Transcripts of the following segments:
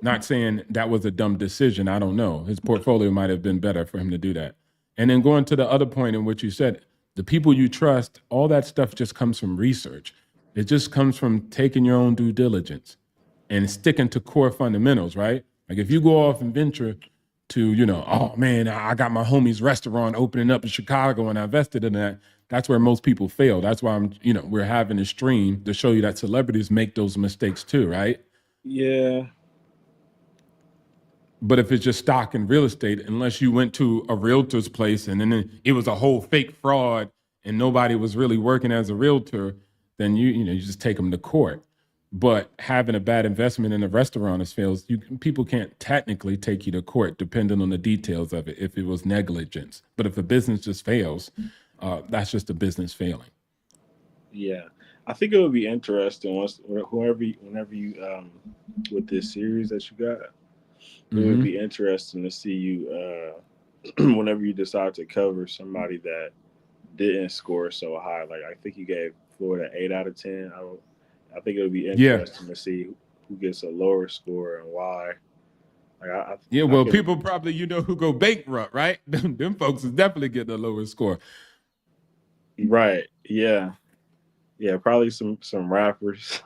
Not saying that was a dumb decision. I don't know. His portfolio might have been better for him to do that. And then going to the other point in which you said, the people you trust, all that stuff just comes from research. It just comes from taking your own due diligence and sticking to core fundamentals, right? Like if you go off and venture to, oh man, I got my homie's restaurant opening up in Chicago and I invested in that. That's where most people fail. That's why we're having a stream to show you that celebrities make those mistakes too, right? Yeah. But if it's just stock and real estate, unless you went to a realtor's place and then it was a whole fake fraud and nobody was really working as a realtor, then you just take them to court. But having a bad investment in a restaurant is fails. People can't technically take you to court depending on the details of it if it was negligence. But if a business just fails, that's just a business failing. Yeah. I think it would be interesting whenever you with this series that you got, it would be interesting to see you whenever you decide to cover somebody that didn't score so high. Like I think you gave Florida 8 out of 10. I think it would be interesting to see who gets a lower score and why. Like people probably who go bankrupt, right? Them folks is definitely getting a lower score. Right. Yeah. Yeah, probably some rappers.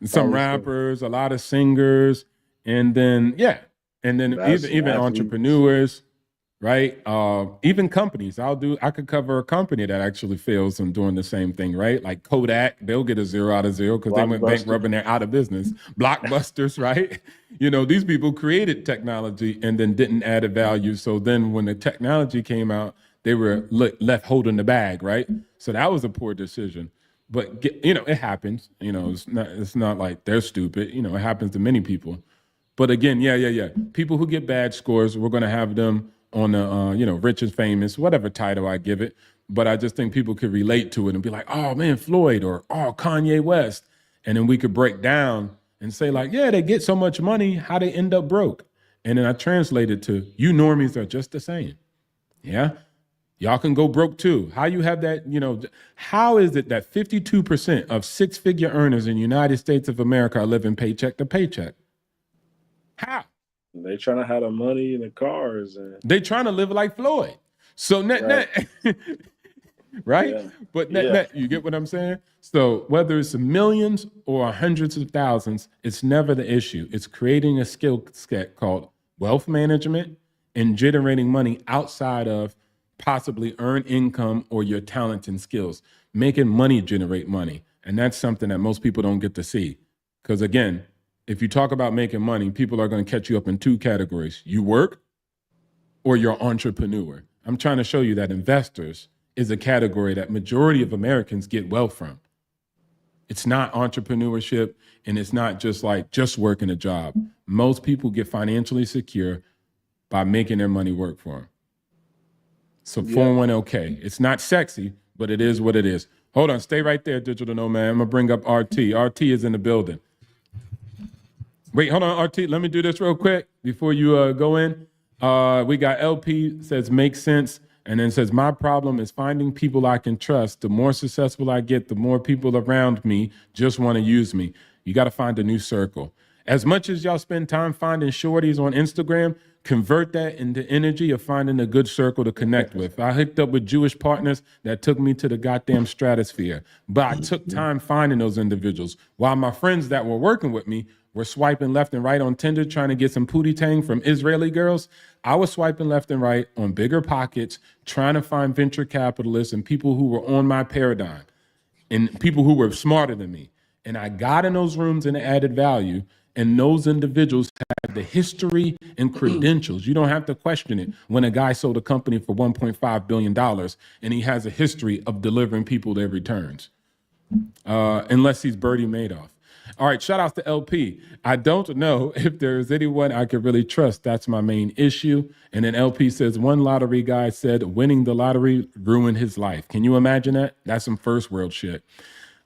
Some rappers, a lot of singers, and then even entrepreneurs, right? Even companies. I could cover a company that actually fails in doing the same thing, right? Like Kodak, they'll get a 0 out of 0 because they went bankrupt and they're out of business. Blockbusters, right? These people created technology and then didn't add a value. So then when the technology came out, they were left holding the bag, right? So that was a poor decision. But it happens. It's not like they're stupid. It happens to many people. But again, yeah. People who get bad scores, we're going to have them on the rich and famous, whatever title I give it. But I just think people could relate to it and be like, oh man, Floyd, or oh Kanye West, and then we could break down and say like, yeah, they get so much money, how they end up broke, and then I translate it to you normies are just the same. Yeah. Y'all can go broke too. How you have that, how is it that 52% of 6-figure earners in the United States of America are living paycheck to paycheck? How? They trying to have the money and the cars. And they trying to live like Floyd. So net, right? Yeah. But net, you get what I'm saying? So whether it's millions or hundreds of thousands, it's never the issue. It's creating a skill set called wealth management and generating money outside of possibly earn income or your talent and skills. Making money generate money. And that's something that most people don't get to see. Because again, if you talk about making money, people are going to catch you up in 2 categories. You work or you're an entrepreneur. I'm trying to show you that investors is a category that majority of Americans get wealth from. It's not entrepreneurship, and it's not just like just working a job. Most people get financially secure by making their money work for them. So 401k, it's not sexy, but it is what it is. Hold on, stay right there, Digital Nomad. I'm gonna bring up RT. RT is in the building. Wait, hold on, RT. Let me do this real quick before you go in. We got LP says makes sense, and then says my problem is finding people I can trust. The more successful I get, the more people around me just want to use me. You got to find a new circle. As much as y'all spend time finding shorties on Instagram, convert that into energy of finding a good circle to connect with. I hooked up with Jewish partners that took me to the goddamn stratosphere, but I took time finding those individuals while my friends that were working with me were swiping left and right on Tinder trying to get some pootie tang from Israeli girls. I was swiping left and right on bigger pockets, trying to find venture capitalists and people who were on my paradigm and people who were smarter than me. And I got in those rooms and added value. And those individuals had the history and credentials. You don't have to question it when a guy sold a company for $1.5 billion and he has a history of delivering people their returns, unless he's Bernie Madoff. All right, shout out to LP. I don't know if there's anyone I could really trust. That's my main issue. And then LP says, one lottery guy said winning the lottery ruined his life. Can you imagine that? That's some first world shit.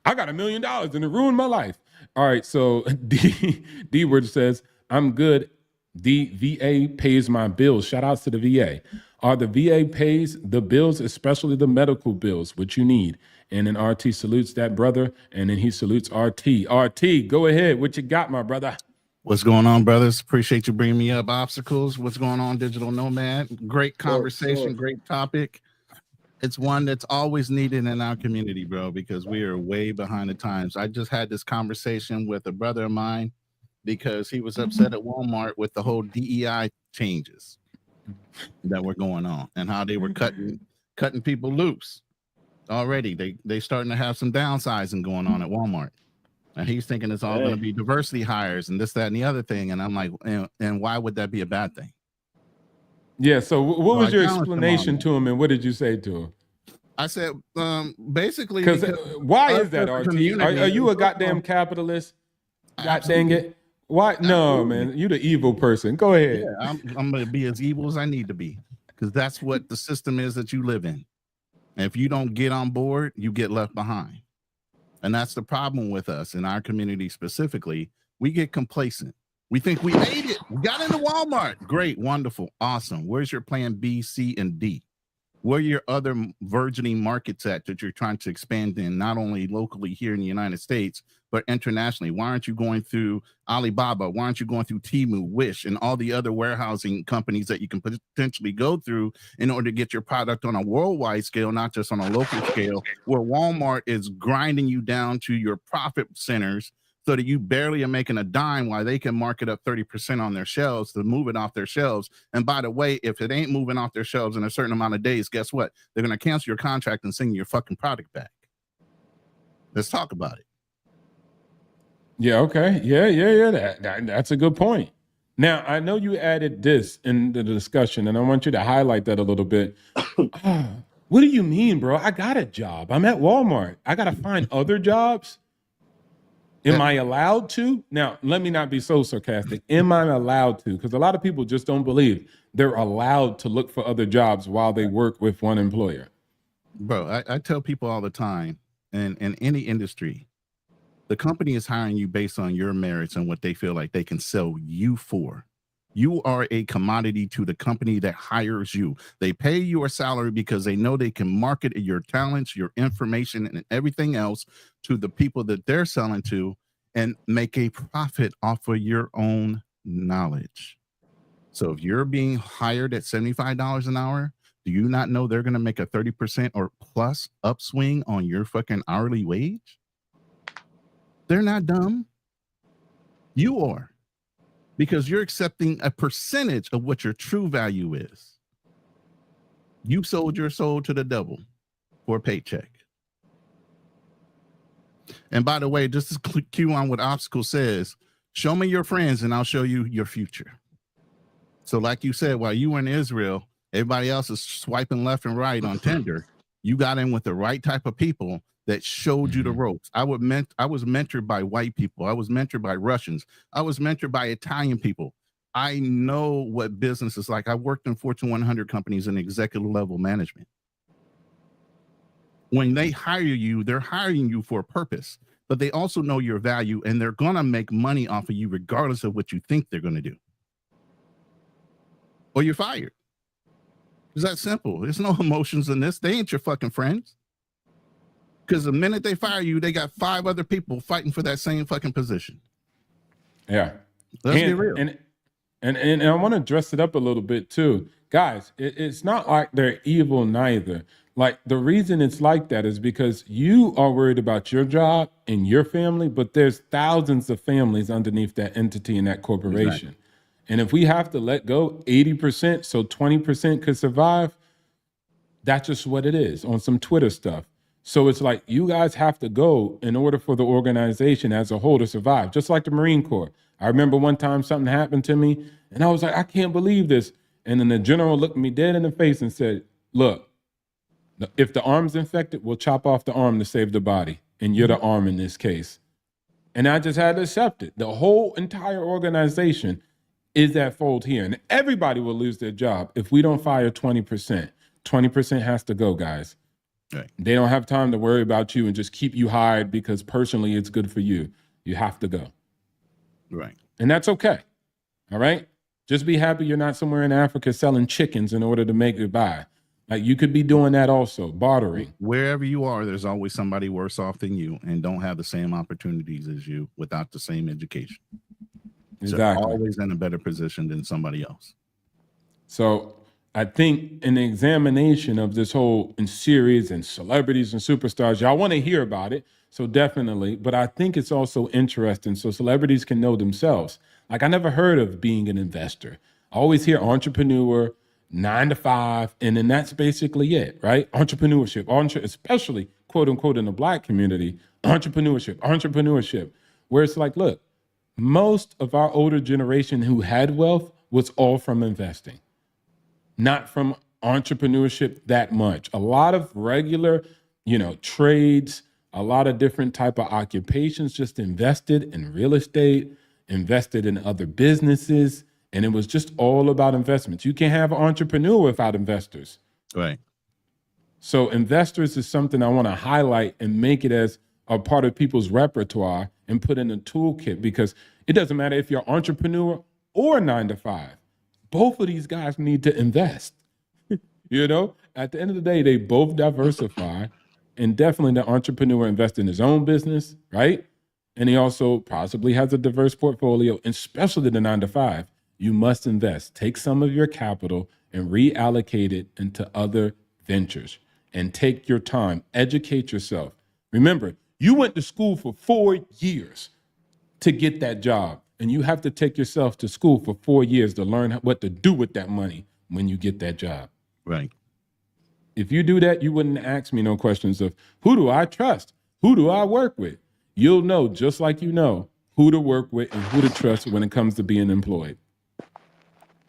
I got $1 million and it ruined my life. All right, so D-Word says, I'm good. The VA pays my bills. Shout outs to the VA. The VA pays the bills, especially the medical bills, which you need. And then RT salutes that brother, and then he salutes RT. RT, go ahead. What you got, my brother? What's going on, brothers? Appreciate you bringing me up. Obstacles. What's going on, Digital Nomad? Great conversation, great topic. It's one that's always needed in our community, bro, because we are way behind the times. I just had this conversation with a brother of mine because he was upset at Walmart with the whole DEI changes that were going on and how they were cutting people loose already. They starting to have some downsizing going on at Walmart. And he's thinking it's all going to be diversity hires and this, that, and the other thing. And I'm like, and why would that be a bad thing? Yeah. So what was your explanation to him, and what did you say to him? I said, basically, because why is that, RT? Are you a goddamn capitalist? God dang it! Why? No, man, you the evil person. Go ahead. Yeah, I'm going to be as evil as I need to be, because that's what the system is that you live in. And if you don't get on board, you get left behind. And that's the problem with us in our community specifically. We get complacent. We think we made it. We got into Walmart. Great, wonderful, awesome. Where's your plan B, C, and D? Where are your other burgeoning markets at that you're trying to expand in, not only locally here in the United States, but internationally? Why aren't you going through Alibaba? Why aren't you going through Temu, Wish, and all the other warehousing companies that you can potentially go through in order to get your product on a worldwide scale, not just on a local scale, where Walmart is grinding you down to your profit centers so that you barely are making a dime while they can mark it up 30% on their shelves to move it off their shelves. And by the way, if it ain't moving off their shelves in a certain amount of days, guess what? They're going to cancel your contract and send you your fucking product back. Let's talk about it. Yeah, okay. Yeah. That's a good point. Now, I know you added this in the discussion, and I want you to highlight that a little bit. What do you mean, bro? I got a job. I'm at Walmart. I got to find other jobs? Am I allowed to? Now, let me not be so sarcastic. Am I allowed to? Because a lot of people just don't believe they're allowed to look for other jobs while they work with one employer. Bro, I tell people all the time, in any industry, the company is hiring you based on your merits and what they feel like they can sell you for. You are a commodity to the company that hires you. They pay you a salary because they know they can market your talents, your information, and everything else to the people that they're selling to and make a profit off of your own knowledge. So if you're being hired at $75 an hour, do you not know they're going to make a 30% or plus upswing on your fucking hourly wage? They're not dumb. You are. Because you're accepting a percentage of what your true value is. You sold your soul to the devil for a paycheck. And by the way, just to cue on what Obstacle says, show me your friends and I'll show you your future. So like you said, while you were in Israel, everybody else is swiping left and right on Tinder. You got in with the right type of people that showed you the ropes. I was mentored by white people. I was mentored by Russians. I was mentored by Italian people. I know what business is like. I worked in Fortune 100 companies in executive level management. When they hire you, they're hiring you for a purpose, but they also know your value and they're going to make money off of you regardless of what you think they're going to do. Or you're fired. It's that simple. There's no emotions in this. They ain't your fucking friends. Because the minute they fire you, they got 5 other people fighting for that same fucking position. Yeah. Let's get real. And I want to dress it up a little bit too. Guys, it's not like they're evil neither. Like the reason it's like that is because you are worried about your job and your family, but there's thousands of families underneath that entity and that corporation. Exactly. And if we have to let go 80% so 20% could survive, that's just what it is on some Twitter stuff. So it's like you guys have to go in order for the organization as a whole to survive, just like the Marine Corps. I remember one time something happened to me and I was like, I can't believe this. And then the general looked me dead in the face and said, look, if the arm's infected, we'll chop off the arm to save the body. And you're the arm in this case. And I just had to accept it. The whole entire organization is at fault here. And everybody will lose their job if we don't fire 20%. 20% has to go, guys. Right. They don't have time to worry about you and just keep you hired because personally it's good for you. You have to go. Right. And that's okay. All right? Just be happy you're not somewhere in Africa selling chickens in order to make it by. Like you could be doing that also, bartering. Wherever you are, there's always somebody worse off than you and don't have the same opportunities as you without the same education. Exactly. always in a better position than somebody else. So I think an examination of this whole in series and celebrities and superstars, y'all want to hear about it. So definitely, but I think it's also interesting so celebrities can know themselves. Like I never heard of being an investor. I always hear entrepreneur, 9 to 5, and then that's basically it, right? Entrepreneurship, especially quote unquote in the Black community, entrepreneurship, where it's like, look, most of our older generation who had wealth was all from investing, not from entrepreneurship that much. A lot of regular, trades, a lot of different type of occupations, just invested in real estate, invested in other businesses, and it was just all about investments. You can't have an entrepreneur without investors. Right. So investors is something I want to highlight and make it as a part of people's repertoire and put in a toolkit, because it doesn't matter if you're an entrepreneur or 9 to 5. Both of these guys need to invest. At the end of the day, they both diversify, and definitely the entrepreneur invests in his own business, right? And he also possibly has a diverse portfolio, and especially the 9 to 5. You must invest. Take some of your capital and reallocate it into other ventures, and take your time, educate yourself. Remember, you went to school for 4 years to get that job, and you have to take yourself to school for 4 years to learn what to do with that money when you get that job. Right. If you do that, you wouldn't ask me no questions of who do I trust? Who do I work with? You'll know, just like you know, who to work with and who to trust when it comes to being employed.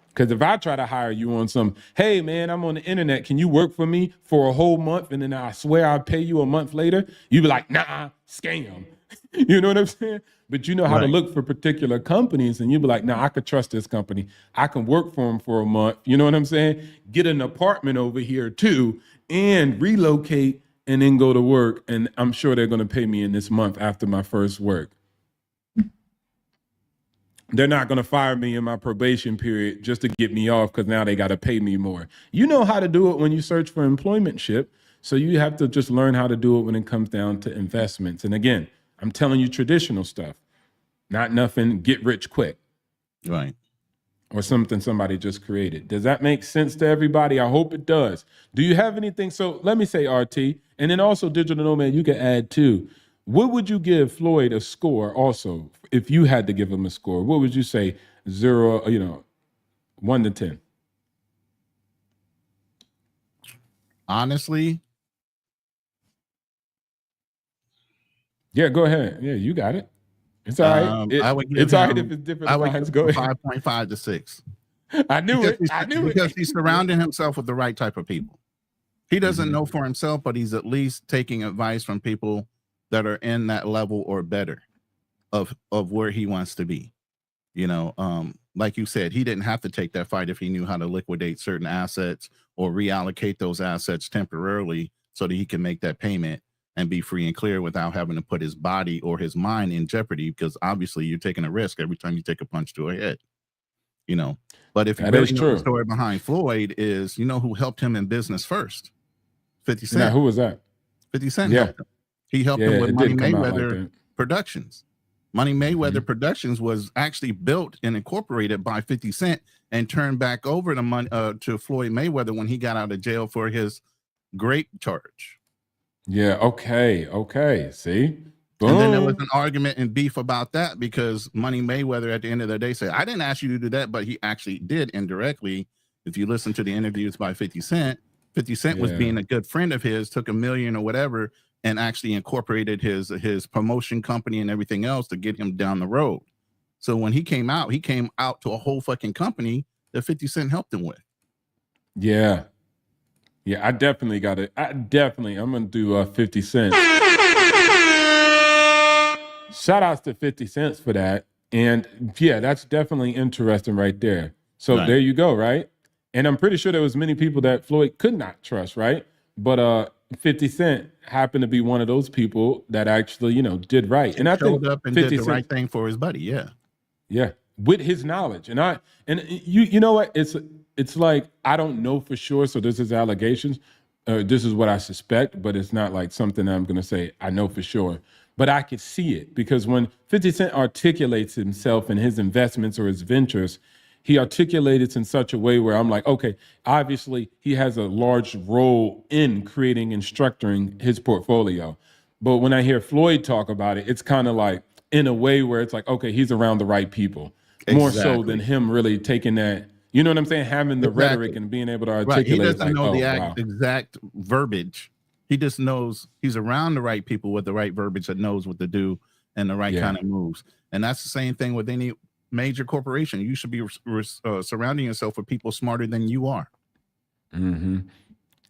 Because if I try to hire you on some, hey, man, I'm on the internet, can you work for me for a whole month? And then I swear I'll pay you a month later. You be like, nah, scam. You know what I'm saying? But you know how to look for particular companies, and you be like, nah, I could trust this company. I can work for them for a month. You know what I'm saying? Get an apartment over here too, and relocate, and then go to work. And I'm sure they're going to pay me in this month after my first work. They're not going to fire me in my probation period just to get me off because now they got to pay me more. You know how to do it when you search for employmentship. So you have to just learn how to do it when it comes down to investments. And again, I'm telling you traditional stuff, not nothing get rich quick. Right. Or something somebody just created. Does that make sense to everybody? I hope it does. Do you have anything? So let me say RT, and then also Digital Nomad, you can add too. What would you give Floyd a score also, if you had to give him a score? What would you say, 0, 1 to 10? Honestly. Yeah, go ahead. Yeah, you got it. It's all right. I would give it's all right him, if it's different. I would lines. give Go him ahead. 5.5 to 6. I knew it. Because he's surrounding himself with the right type of people. He doesn't know for himself, but he's at least taking advice from people that are in that level or better of where he wants to be. Like you said, he didn't have to take that fight if he knew how to liquidate certain assets or reallocate those assets temporarily so that he can make that payment and be free and clear without having to put his body or his mind in jeopardy, because obviously you're taking a risk every time you take a punch to a head. But if you really know the story behind Floyd is, who helped him in business first? 50 Cent. Now, who was that? 50 Cent helped him. He helped him with Money Mayweather Productions. Money Mayweather Productions was actually built and incorporated by 50 Cent and turned back over the money to Floyd Mayweather when he got out of jail for his grape charge. Yeah. Okay. See? Boom. And then there was an argument and beef about that because Money Mayweather at the end of the day said, I didn't ask you to do that, but he actually did indirectly. If you listen to the interviews by 50 Cent, 50 Cent was being a good friend of his, took $1 million or whatever, and actually incorporated his promotion company and everything else to get him down the road. So when he came out to a whole fucking company that 50 Cent helped him with. Yeah. Yeah, I definitely got it. I'm going to do 50 Cent. Shout outs to 50 Cent for that. And yeah, that's definitely interesting right there. So there you go, right? And I'm pretty sure there was many people that Floyd could not trust, right? But 50 Cent happened to be one of those people that actually, did right. And I think up and 50 did the Cent, right thing for his buddy. Yeah. Yeah. With his knowledge. And you know what? It's like, I don't know for sure. So this is allegations. This is what I suspect, but it's not like something I'm going to say I know for sure. But I could see it because when 50 Cent articulates himself in his investments or his ventures, he articulates in such a way where I'm like, okay, obviously he has a large role in creating and structuring his portfolio. But when I hear Floyd talk about it, it's kind of like in a way where it's like, okay, he's around the right people more so than Exactly. him really taking that, you know what I'm saying? Having the rhetoric Exactly. and being able to Right. He articulate it's doesn't like, know oh, the wow. exact verbiage. He just knows he's around the right people with the right verbiage that knows what to do and the right kind of moves. And that's the same thing with any major corporation. You should be surrounding yourself with people smarter than you are. Mm-hmm.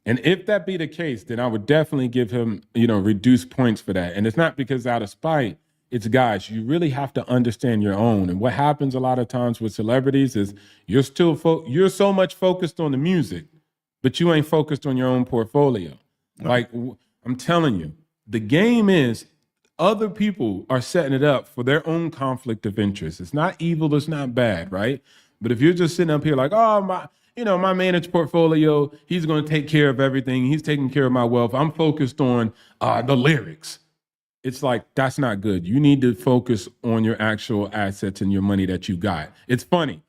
And if that be the case, then I would definitely give him, reduced points for that. And it's not because out of spite. It's guys, you really have to understand your own. And what happens a lot of times with celebrities is you're you're so much focused on the music, but you ain't focused on your own portfolio. Like I'm telling you, the game is other people are setting it up for their own conflict of interest. It's not evil, it's not bad, right? But if you're just sitting up here like, oh my managed portfolio, he's going to take care of everything. He's taking care of my wealth. I'm focused on the lyrics. It's like, that's not good. You need to focus on your actual assets and your money that you got. It's funny.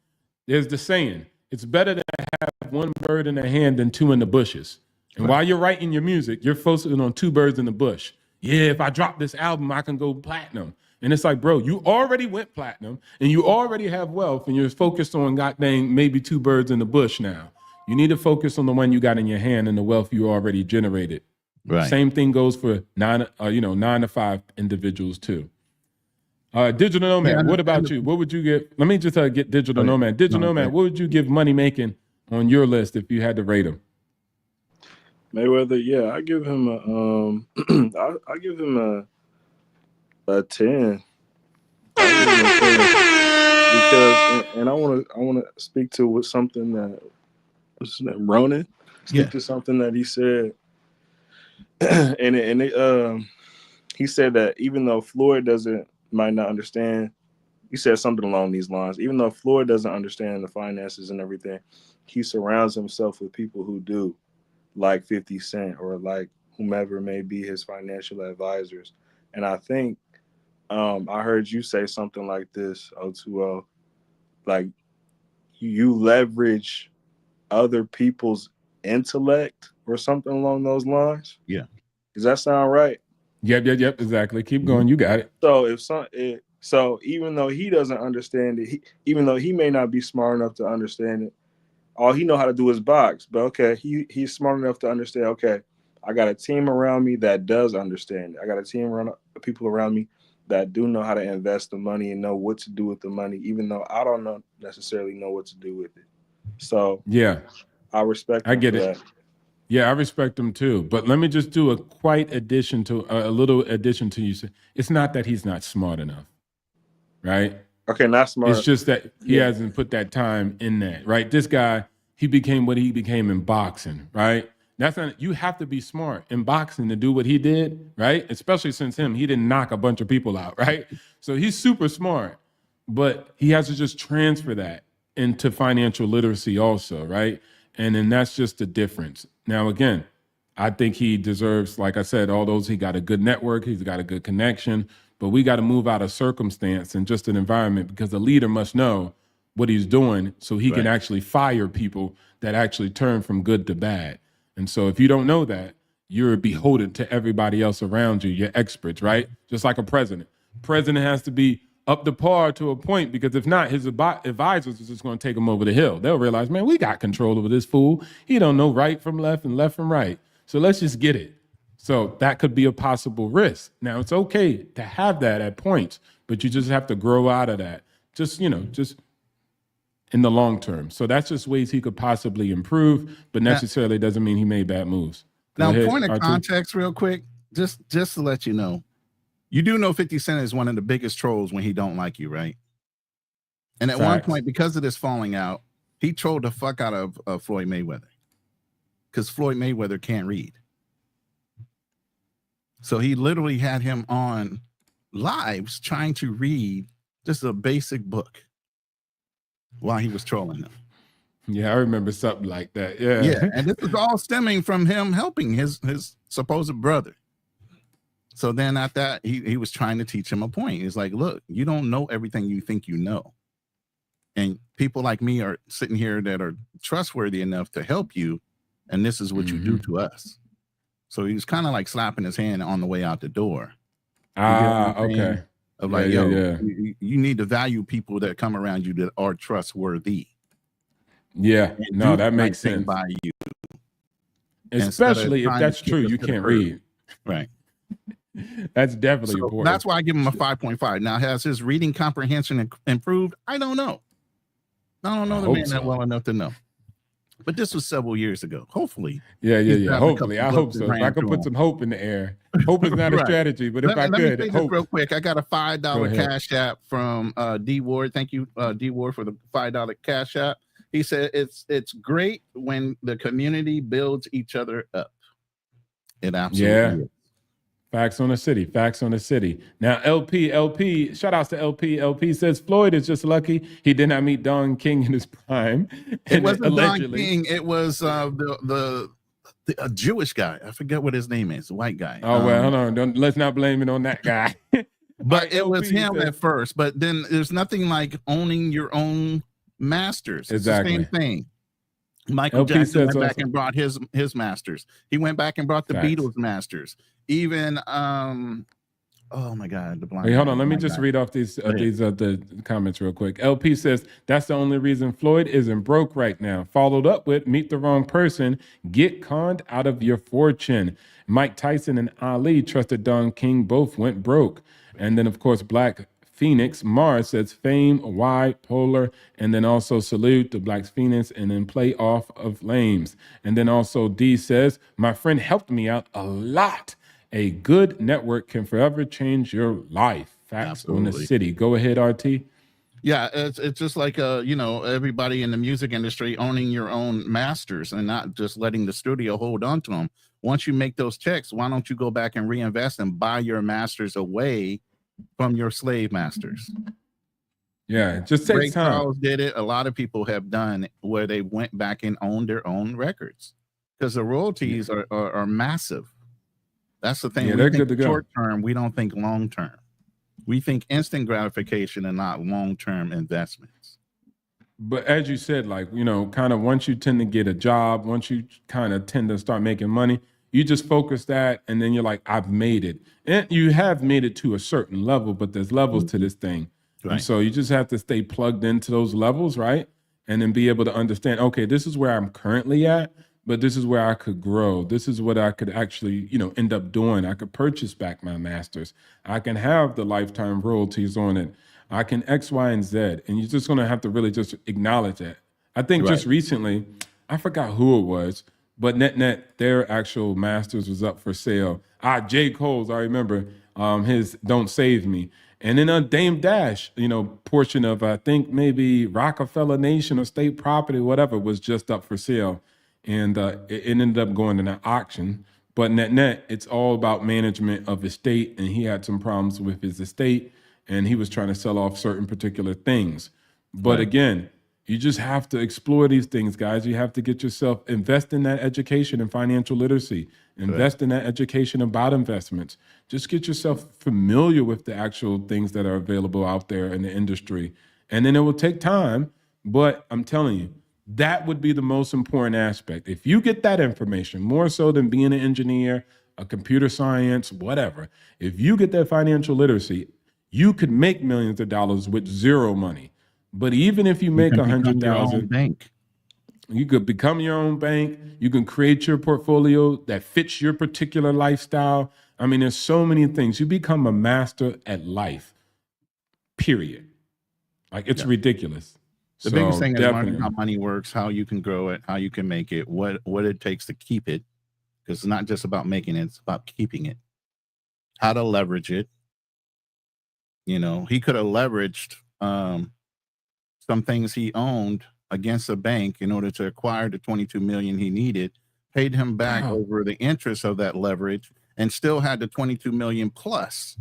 There's the saying, it's better to have one bird in the hand than two in the bushes. And while you're writing your music, you're focusing on two birds in the bush. Yeah, if I drop this album, I can go platinum. And it's like, bro, you already went platinum and you already have wealth and you're focused on goddamn maybe two birds in the bush now. You need to focus on the one you got in your hand and the wealth you already generated. Right. Same thing goes for 9 to 5 individuals too. Digital Nomad, what about you? What would you get? Let me just get Digital Nomad. Digital Nomad, what would you give money making on your list if you had to rate him? Mayweather, yeah, I give him I give him a 10. Because and I want to speak to something that what's his name, Ronin. Speak to something that he said, he said that even though Floyd might not understand, he said something along these lines. Even though Floyd doesn't understand the finances and everything, he surrounds himself with people who do, like 50 Cent or like whomever may be his financial advisors. And I think I heard you say something like this, O2O, like you leverage other people's intellect or something along those lines. Yeah. Does that sound right? Yep, exactly. Keep going. You got it. So so even though he doesn't understand it, even though he may not be smart enough to understand it, all he know how to do is box. But okay, he's smart enough to understand, okay, I got a team around me that does understand it. I got a team around people around me that do know how to invest the money and know what to do with the money, even though I don't necessarily know what to do with it. So yeah, I respect him. I get for it. that. Yeah, I respect him too. But let me just do a little addition to you. It's not that he's not smart enough, right? Okay, not smart. It's just that he hasn't put that time in that, right? This guy, he became what he became in boxing, right? That's not, you have to be smart in boxing to do what he did, right? Especially since he didn't knock a bunch of people out, right? So he's super smart, but he has to just transfer that into financial literacy also, right? And then that's just the difference. Now, again, I think he deserves, like I said, all those, he got a good network, he's got a good connection, but we got to move out of circumstance and just an environment because the leader must know what he's doing so he can actually fire people that actually turn from good to bad. And so if you don't know that, you're beholden to everybody else around you, your experts, right? Just like a president. President has to be up to par to a point because if not, his advisors are just going to take him over the hill. They'll realize, man, we got control over this fool. He don't know right from left and left from right. So let's just get it. So that could be a possible risk. Now, it's okay to have that at points, but you just have to grow out of that. Just in the long term. So that's just ways he could possibly improve, but necessarily doesn't mean he made bad moves. Now, point of context real quick, just to let you know, you do know 50 Cent is one of the biggest trolls when he don't like you, right? And at one point, because of this falling out, he trolled the fuck out of Floyd Mayweather because Floyd Mayweather can't read. So he literally had him on lives trying to read just a basic book while he was trolling them. Yeah, I remember something like that. Yeah. And this was all stemming from him helping his supposed brother. So then at that, he was trying to teach him a point. He's like, look, you don't know everything you think you know. And people like me are sitting here that are trustworthy enough to help you. And this is what you do to us. So he was kind of like slapping his hand on the way out the door. Okay. Of like, you need to value people that come around you that are trustworthy. Yeah, no, that makes sense. By you. Especially if that's true, you can't read. Right. That's definitely important. That's why I give him a 5.5. Now, has his reading comprehension improved? I don't know. I don't know the man that well enough to know. But this was several years ago. Hopefully. Yeah. Hopefully. I hope so. If I could put some hope in the air. Hope is not a strategy, but if I could. Let me hope. Real quick. I got a $5 cash app from D Ward. Thank you, D Ward, for the $5 cash app. He said it's great when the community builds each other up. It absolutely is. Facts on the city. Now, LP, shout outs to LP. LP says Floyd is just lucky he did not meet Don King in his prime. It wasn't Don King. It was the Jewish guy. I forget what his name is. The white guy. Oh, well, hold on. Let's not blame it on that guy. But it was him at first. But then there's nothing like owning your own masters. Exactly. It's the same thing. Michael Jackson went back and brought his masters. He went back and brought the Beatles masters. Even oh my God, the blind. Wait, hold on. Let me just read off these the comments real quick. LP says that's the only reason Floyd isn't broke right now. Followed up with meet the wrong person, get conned out of your fortune. Mike Tyson and Ali trusted Don King, both went broke. And then of course Black Phoenix Mars says fame, Y, polar, and then also salute the Black Phoenix, and then play off of lames. And then also D says, my friend helped me out a lot. A good network can forever change your life. Facts on the city. Go ahead, RT. Yeah, it's just like everybody in the music industry owning your own masters and not just letting the studio hold on to them. Once you make those checks, why don't you go back and reinvest and buy your masters away from your slave masters? Yeah, it just takes time. Charles did it. A lot of people have done where they went back and owned their own records because the royalties are massive. That's the thing. Yeah, they're good to go. Short term, we don't think long term. We think instant gratification and not long term investments. But as you said, kind of once you tend to get a job, once you kind of tend to start making money, you just focus that, and then you're like, I've made it. And you have made it to a certain level, but there's levels to this thing. Right. And so you just have to stay plugged into those levels, right? And then be able to understand, okay, this is where I'm currently at, but this is where I could grow. This is what I could actually, end up doing. I could purchase back my masters. I can have the lifetime royalties on it. I can X, Y, and Z. And you're just going to have to really just acknowledge that. I think just recently, I forgot who it was, but net, their actual masters was up for sale. J. Cole's, I remember, his Don't Save Me. And then Dame Dash, portion of, I think maybe Rockefeller Nation or state property, whatever, was just up for sale. And it ended up going to an auction. But net, it's all about management of estate. And he had some problems with his estate. And he was trying to sell off certain particular things. But again, you just have to explore these things, guys. You have to get yourself, invest in that education and financial literacy. Invest in that education about investments. Just get yourself familiar with the actual things that are available out there in the industry. And then it will take time. But I'm telling you, that would be the most important aspect. If you get that information, more so than being an engineer, a computer science, whatever, if you get that financial literacy, you could make millions of dollars with zero money. But even if you make 100,000, you could become your own bank. You can create your portfolio that fits your particular lifestyle. I mean, there's so many things. You become a master at life, period. Like, it's ridiculous. The biggest thing is learning how money works, how you can grow it, how you can make it, what it takes to keep it. Because it's not just about making it, it's about keeping it. How to leverage it. He could have leveraged some things he owned against a bank in order to acquire the $22 million he needed, paid him back over the interest of that leverage, and still had the $22 million plus.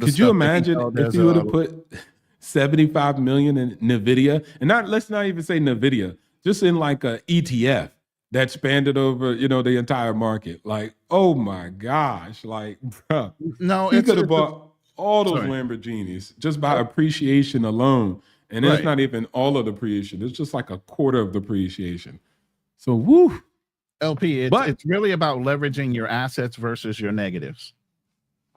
Could you imagine if you would have put $75 million in NVIDIA, and let's not even say NVIDIA, just in like a ETF, that spanned it over, the entire market. Like, oh my gosh, like, bro, No, he could have it's a, bought all those sorry. Lamborghinis just by appreciation alone. And it's Right. not even all of the appreciation. It's just like a quarter of the appreciation. So, woo. LP, But it's really about leveraging your assets versus your negatives.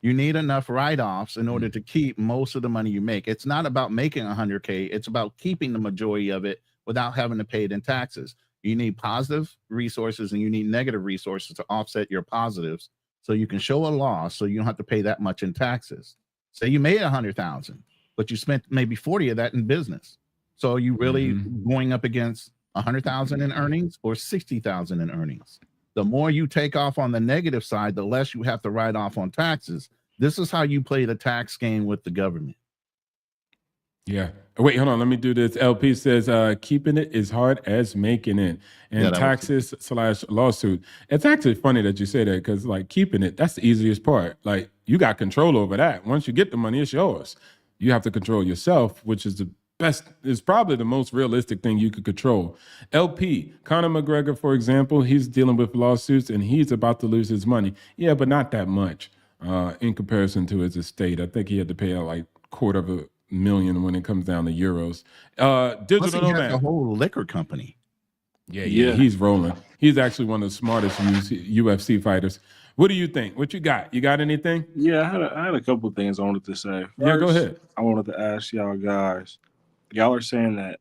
You need enough write-offs in order to keep most of the money you make. It's not about making 100K. It's about keeping the majority of it without having to pay it in taxes. You need positive resources and you need negative resources to offset your positives, so you can show a loss so you don't have to pay that much in taxes. Say you made 100,000, but you spent maybe 40 of that in business. So you really going up against 100,000 in earnings or 60,000 in earnings. The more you take off on the negative side, the less you have to write off on taxes. This is how you play the tax game with the government. yeah. Wait, hold on. Let me do this. LP says, keeping it is hard as making it. And taxes/lawsuit. It's actually funny that you say that, because like keeping it, that's the easiest part. Like you got control over that. Once you get the money, it's yours. You have to control yourself, which is the best, is probably the most realistic thing you could control. LP, Conor McGregor, for example, he's dealing with lawsuits and he's about to lose his money. Yeah, but not that much in comparison to his estate. I think he had to pay out like $250,000 when it comes down to euros. Plus, Digital he has nomad. a whole liquor company. Yeah, Yeah. he's rolling. He's actually one of the smartest UFC fighters. What do you think? What you got? You got anything? Yeah, I had a couple things I wanted to say. First, Yeah, go ahead. I wanted to ask y'all guys. Y'all are saying that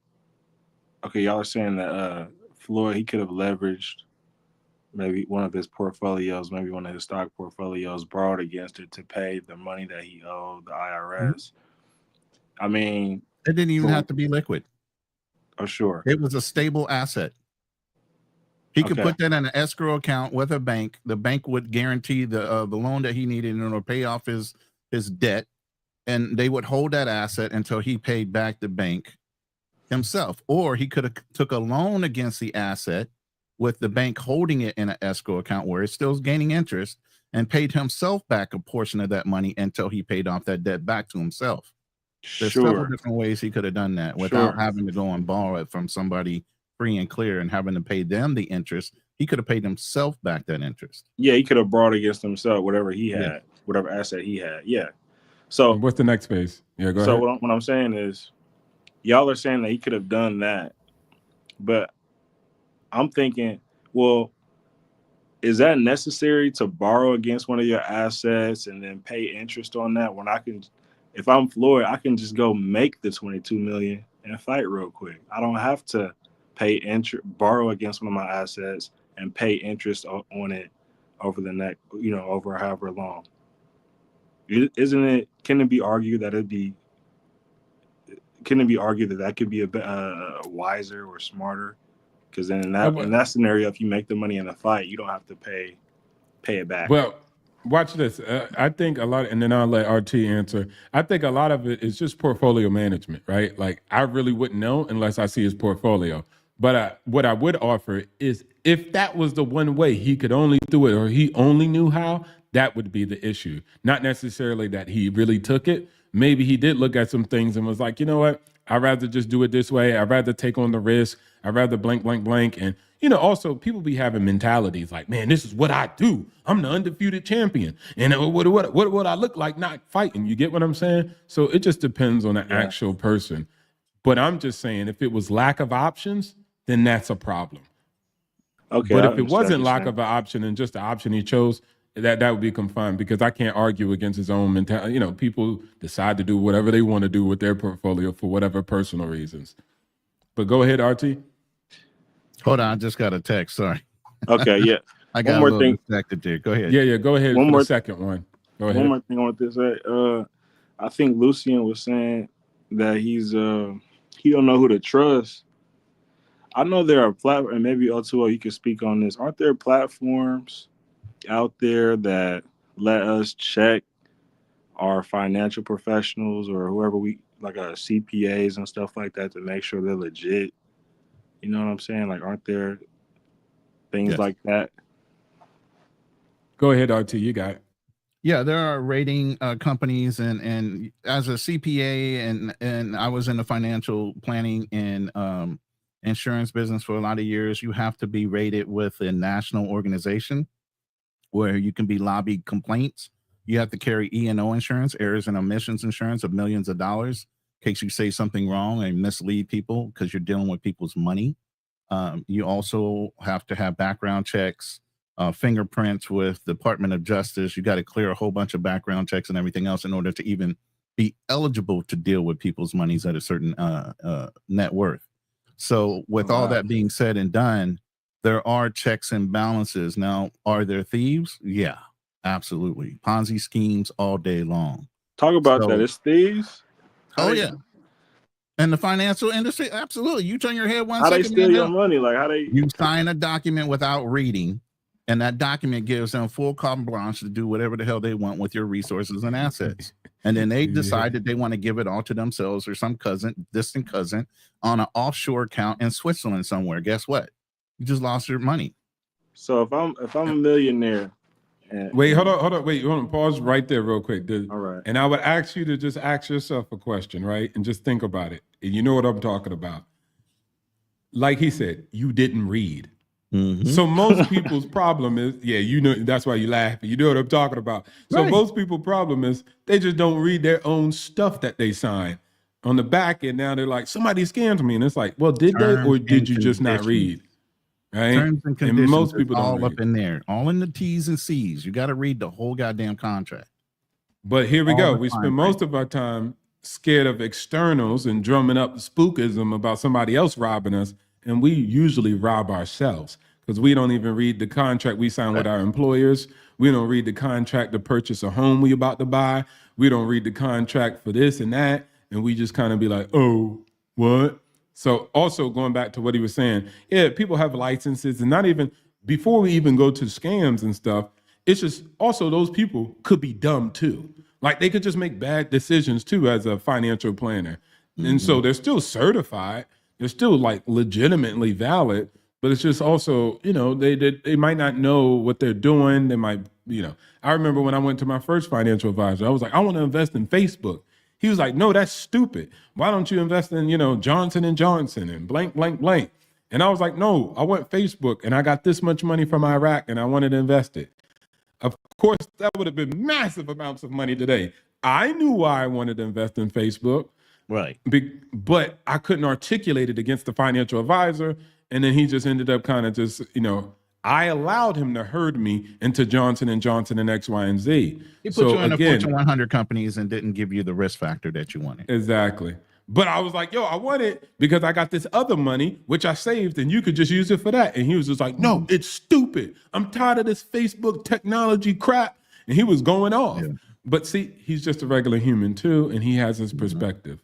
Floyd, he could have leveraged maybe one of his portfolios, maybe one of his stock portfolios, borrowed against it to pay the money that he owed the IRS. I mean, It didn't even have to be liquid. oh sure. It was a stable asset. He could Okay. put that in an escrow account with a bank. The bank would guarantee the loan that he needed in order to pay off his debt, and they would hold that asset until he paid back the bank himself. Or he could have took a loan against the asset with the bank holding it in an escrow account where it's still gaining interest, and paid himself back a portion of that money until he paid off that debt back to himself. There's several Sure. different ways he could have done that without Sure. having to go and borrow it from somebody free and clear and having to pay them the interest. He could have paid himself back that interest. Yeah, he could have brought against himself whatever he had, Yeah. whatever asset he had. Yeah. So What's the next phase? Yeah, go so ahead. what I'm saying is, y'all are saying that he could have done that, but I'm thinking, well, is that necessary to borrow against one of your assets and then pay interest on that, when I can, if I'm Floyd, I can just go make the 22 million and fight real quick. I don't have to pay interest, borrow against one of my assets and pay interest on it over the next, over however long. Isn't it? Can it be argued that that could be a bit wiser or smarter? Because then in that scenario, if you make the money in the fight, you don't have to pay it back. Well, watch this. I think a lot, and then I'll let RT answer. I think a lot of it is just portfolio management, right? Like I really wouldn't know unless I see his portfolio. But what I would offer is, if that was the one way he could only do it, or he only knew how, that would be the issue. Not necessarily that he really took it. Maybe he did look at some things and was like, you know what? I'd rather just do it this way. I'd rather take on the risk. I'd rather blank, blank, blank. And, also people be having mentalities like, man, this is what I do. I'm the undefeated champion. And what I look like not fighting. You get what I'm saying? So it just depends on the actual person. But I'm just saying, if it was lack of options, then that's a problem. Okay. But if it wasn't lack of an option and just the option he chose, that would be confined, because I can't argue against his own mentality. People decide to do whatever they want to do with their portfolio for whatever personal reasons. But go ahead, RT. Hold on, I just got a text. Sorry. Okay, yeah. I got a little distracted there. Go ahead. Yeah, go ahead. The second one. Go ahead. One more thing I want to say. I think Lucian was saying that he don't know who to trust. I know there are platforms, and maybe O2O, you can speak on this. Aren't there platforms out there that let us check our financial professionals or whoever we like, CPAs and stuff like that, to make sure they're legit? You know what I'm saying? Like, aren't there things like that? Go ahead, RT. You got it. Yeah, there are rating companies, and as a CPA, and I was in the financial planning and insurance business for a lot of years, you have to be rated with a national organization where you can be lobbied complaints. You have to carry E&O insurance, errors and omissions insurance of millions of dollars in case you say something wrong and mislead people because you're dealing with people's money. You also have to have background checks, fingerprints with Department of Justice. You got to clear a whole bunch of background checks and everything else in order to even be eligible to deal with people's monies at a certain net worth. So with all that being said and done, there are checks and balances. Now, are there thieves? Yeah, absolutely. Ponzi schemes all day long. Talk about that. It's thieves. Yeah. And the financial industry, absolutely. You turn your head one how second. How they steal your money? Like how they? You sign a document without reading, and that document gives them full carte blanche to do whatever the hell they want with your resources and assets. And then they decide that they want to give it all to themselves or some distant cousin on an offshore account in Switzerland somewhere. Guess what? You just lost your money. So if I'm a millionaire. Hold on. Pause right there real quick. All right. And I would ask you to just ask yourself a question, right? And just think about it. And you know what I'm talking about. Like he said, you didn't read. Mm-hmm. So most people's problem is, that's why you laugh. You know what I'm talking about. So most people's problem is they just don't read their own stuff that they sign on the back end. Now they're like, somebody scammed me. And it's like, well, did they or did you just not read? Right? Terms and conditions, most people don't all up in there, all in the T's and C's. You got to read the whole goddamn contract. But here we go. We spend most of our time scared of externals and drumming up spookism about somebody else robbing us, and we usually rob ourselves because we don't even read the contract we sign with our employers. We don't read the contract to purchase a home we about to buy. We don't read the contract for this and that, and we just kind of be like, oh, what? So also going back to what he was saying, people have licenses, and not even before we even go to scams and stuff, it's just also those people could be dumb too. Like they could just make bad decisions too as a financial planner. Mm-hmm. And so they're still certified. They're still like legitimately valid, but it's just also, they might not know what they're doing. They might, I remember when I went to my first financial advisor, I was like, I want to invest in Facebook. He was like, no, that's stupid. Why don't you invest in, Johnson & Johnson and blank, blank, blank? And I was like, no, I want Facebook and I got this much money from Iraq and I wanted to invest it. Of course, that would have been massive amounts of money today. I knew why I wanted to invest in Facebook. Right. But I couldn't articulate it against the financial advisor. And then he just ended up kind of just, I allowed him to herd me into Johnson & Johnson and X, Y, and Z. He put you in a Fortune 100 companies and didn't give you the risk factor that you wanted. Exactly. But I was like, I want it because I got this other money, which I saved, and you could just use it for that. And he was just like, no, it's stupid. I'm tired of this Facebook technology crap. And he was going off. Yeah. But see, he's just a regular human too, and he has his perspective.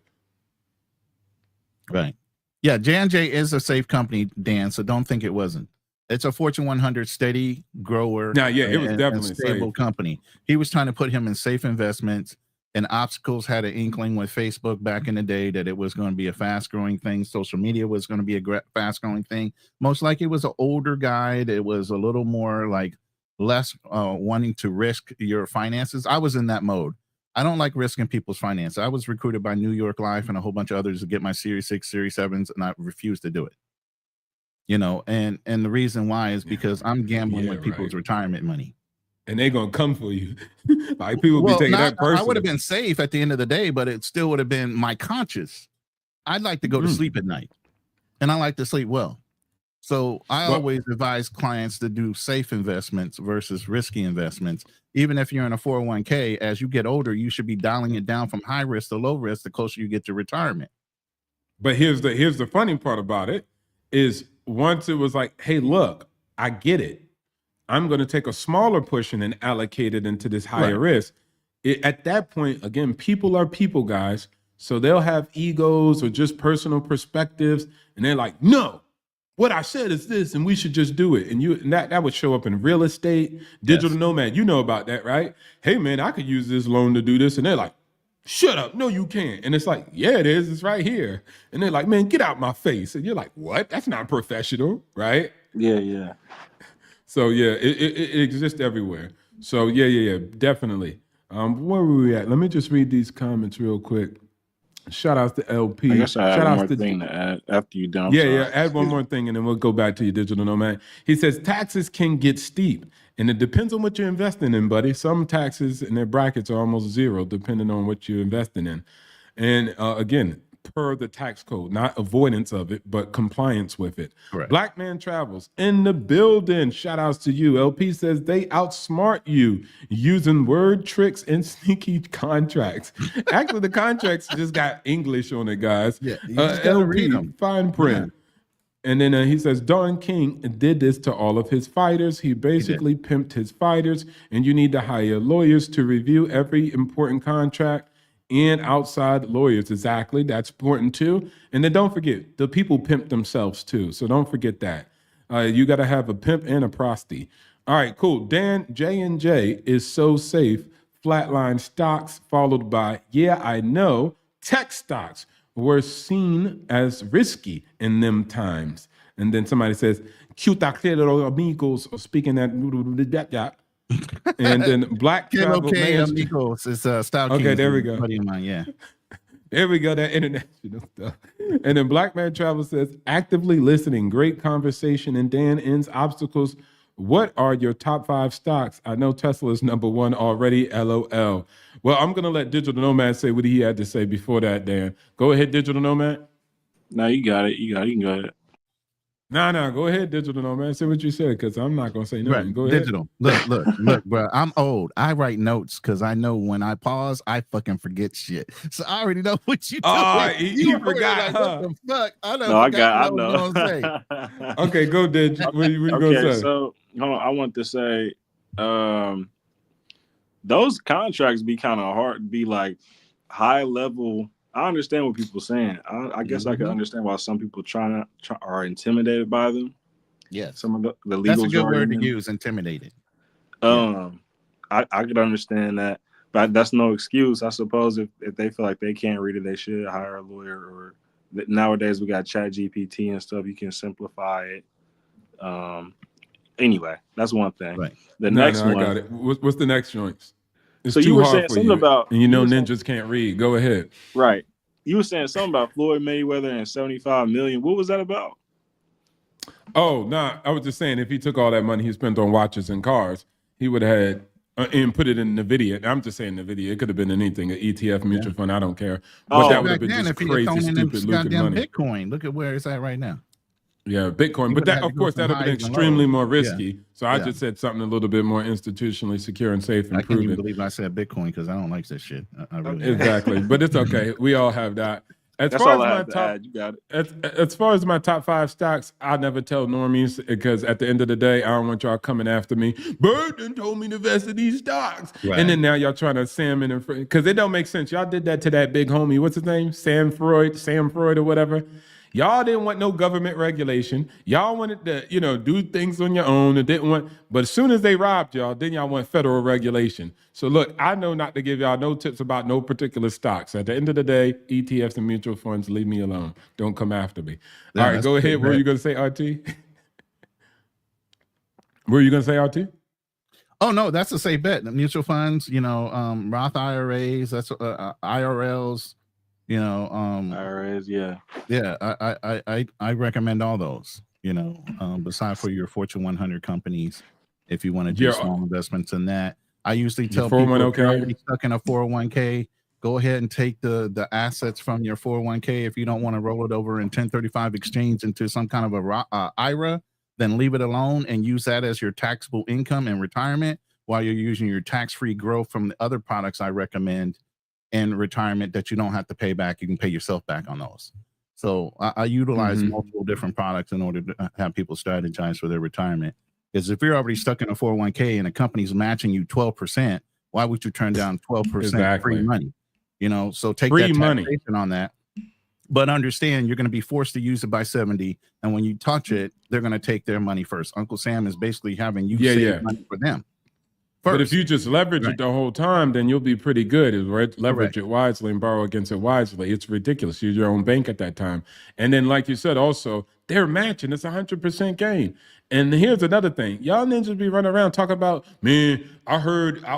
Right. Yeah, J&J is a safe company, Dan, so don't think it wasn't. It's a Fortune 100 steady grower. It was definitely a stable safe. Company. He was trying to put him in safe investments, and Obstacles had an inkling with Facebook back in the day that it was going to be a fast-growing thing. Social media was going to be a fast-growing thing. Most likely it was an older guy that was a little more like less wanting to risk your finances. I was in that mode. I don't like risking people's finances. I was recruited by New York Life and a whole bunch of others to get my Series 6, Series 7s, and I refused to do it. And the reason why is because I'm gambling with people's retirement money. And they're going to come for you. Like people be taking that personally. I would have been safe at the end of the day, but it still would have been my conscience. I'd like to go to sleep at night, and I like to sleep well. So I always advise clients to do safe investments versus risky investments. Even if you're in a 401k, as you get older, you should be dialing it down from high risk to low risk the closer you get to retirement. But here's the funny part about it is once it was like, hey, look, I get it. I'm going to take a smaller portion and allocate it into this higher risk. At that point, again, people are people, guys. So they'll have egos or just personal perspectives. And they're like, no, what I said is this, and we should just do it. And that would show up in real estate, digital nomad. You know about that, right? Hey, man, I could use this loan to do this. And they're like, shut up. No, you can't. And it's like, yeah, it is. It's right here. And they're like, man, get out my face. And you're like, what? That's not professional, right? Yeah. So it exists everywhere. So yeah, definitely. Where were we at? Let me just read these comments real quick. Shout outs to LP. I guess I Shout have one outs more to thing to add after you done. yeah. Add one more thing, and then we'll go back to your digital nomad. He says taxes can get steep, and it depends on what you're investing in, buddy. Some taxes and their brackets are almost zero, depending on what you're investing in. And again, per the tax code, not avoidance of it, but compliance with it. Correct. Black Man Travels in the building. Shout outs to you. LP says they outsmart you using word tricks and sneaky contracts. Actually, the contracts just got English on it, guys. Yeah, you just gotta read LP, them. fine print. And then he says, Don King did this to all of his fighters. He basically pimped his fighters, and you need to hire lawyers to review every important contract and outside lawyers. Exactly. That's important too. And then don't forget, the people pimp themselves too. So don't forget that. You got to have a pimp and a prosty. All right, cool. Dan, J&J is so safe. Flatline stocks followed by, yeah, I know, tech stocks were seen as risky in them times. And then somebody says, "Cutaquero amigos," speaking that. And then Black Travel Management. Amigos. It's Style Okay, Kings, there we go. buddy of mine, yeah. There we go, that international stuff. And then Black Man Travel says, actively listening, great conversation. And Dan ends obstacles. What are your top 5 stocks? I know Tesla is number 1 already, LOL. Well, I'm going to let Digital Nomad say what he had to say before that, Dan. Go ahead, Digital Nomad. No, you got it. You can go ahead. No, go ahead, Digital Nomad. Say what you said, because I'm not going to say nothing. Right. Go ahead. Digital. Look, bro. I'm old. I write notes because I know when I pause, I fucking forget shit. So I already know what you doing. Oh, you forgot, like, huh? What the fuck? I No, I got. I know. Okay, go, Dig. What you going to say? So hold on. I want to say, those contracts be kind of hard. Be like high level. I understand what people are saying. I guess I can understand why some people are intimidated by them. Yes. Some of the legal. That's a good word to use, intimidated. I could understand that, but that's no excuse. I suppose if they feel like they can't read it, they should hire a lawyer. Or nowadays we got Chat GPT and stuff. You can simplify it. Anyway, that's one thing. Right. The next one. I got it. What's the next joints? It's so too you were hard saying for something you, about, and ninjas can't read. Go ahead. Right. You were saying something about Floyd Mayweather and 75 million. What was that about? Oh, no, I was just saying if he took all that money he spent on watches and cars, he would have had and put it in NVIDIA. I'm just saying NVIDIA. It could have been anything, an ETF, mutual fund. I don't care. But that would have been just crazy, stupid, looking money. Bitcoin. Look at where it's at right now. Yeah, Bitcoin. But that, of course, that would have been extremely more risky. Yeah. So I just said something a little bit more institutionally secure and safe and proven. I can't even believe I said Bitcoin because I don't like that shit. I really exactly. But it's okay. We all have that. As That's far all as I my have to top, add. You got it. As far as my top 5 stocks, I never tell normies because at the end of the day, I don't want y'all coming after me. Burden told me to invest in these stocks, and then now y'all trying to salmon and because it don't make sense. Y'all did that to that big homie. What's his name? Sam Freud or whatever. Y'all didn't want no government regulation. Y'all wanted to, do things on your own and didn't want, but as soon as they robbed y'all, then y'all want federal regulation. So look, I know not to give y'all no tips about no particular stocks. At the end of the day, ETFs and mutual funds, leave me alone. Don't come after me. All right, go ahead. What were you going to say, RT? What were you going to say, RT? Oh, no, that's a safe bet. The mutual funds, Roth IRAs, that's IRLs. IRAs, yeah. I recommend all those. Besides for your Fortune 100 companies, if you want to do small investments in that. I usually tell people if you're already stuck in a 401k, go ahead and take the assets from your 401k. If you don't want to roll it over in 1035 exchange into some kind of a IRA, then leave it alone and use that as your taxable income in retirement while you're using your tax-free growth from the other products I recommend in retirement that you don't have to pay back. You can pay yourself back on those. So I utilize multiple different products in order to have people strategize for their retirement. Because if you're already stuck in a 401k and a company's matching you 12%, why would you turn down 12% free money? So take free that taxation on that. But understand you're going to be forced to use it by 70. And when you touch it, they're going to take their money first. Uncle Sam is basically having you save money for them. But if first. you just leverage Right. it the whole time, then you'll be pretty good. Leverage Correct. it wisely and borrow against it wisely. It's ridiculous. You're your own bank at that time. And then, like you said, also, they're matching. It's 100% gain. And here's another thing. Y'all ninjas be running around talking about, man, I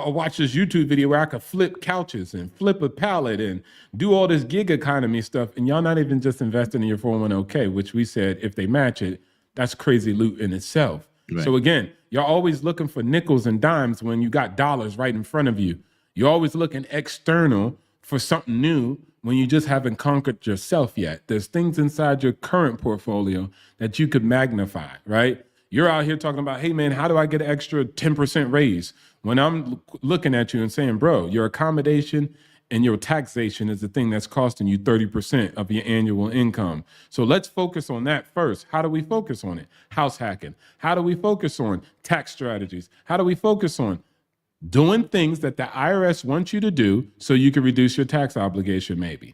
watched this YouTube video where I could flip couches and flip a pallet and do all this gig economy stuff. And y'all not even just investing in your 401k, which we said if they match it, that's crazy loot in itself. Right. So again, you're always looking for nickels and dimes when you got dollars right in front of you. You're always looking external for something new when you just haven't conquered yourself yet. There's things inside your current portfolio that you could magnify, right? You're out here talking about, hey man, how do I get an extra 10% raise? When I'm looking at you and saying, bro, your accommodation and your taxation is the thing that's costing you 30% of your annual income. So let's focus on that first. How do we focus on it? House hacking. How do we focus on tax strategies? How do we focus on doing things that the IRS wants you to do so you can reduce your tax obligation maybe?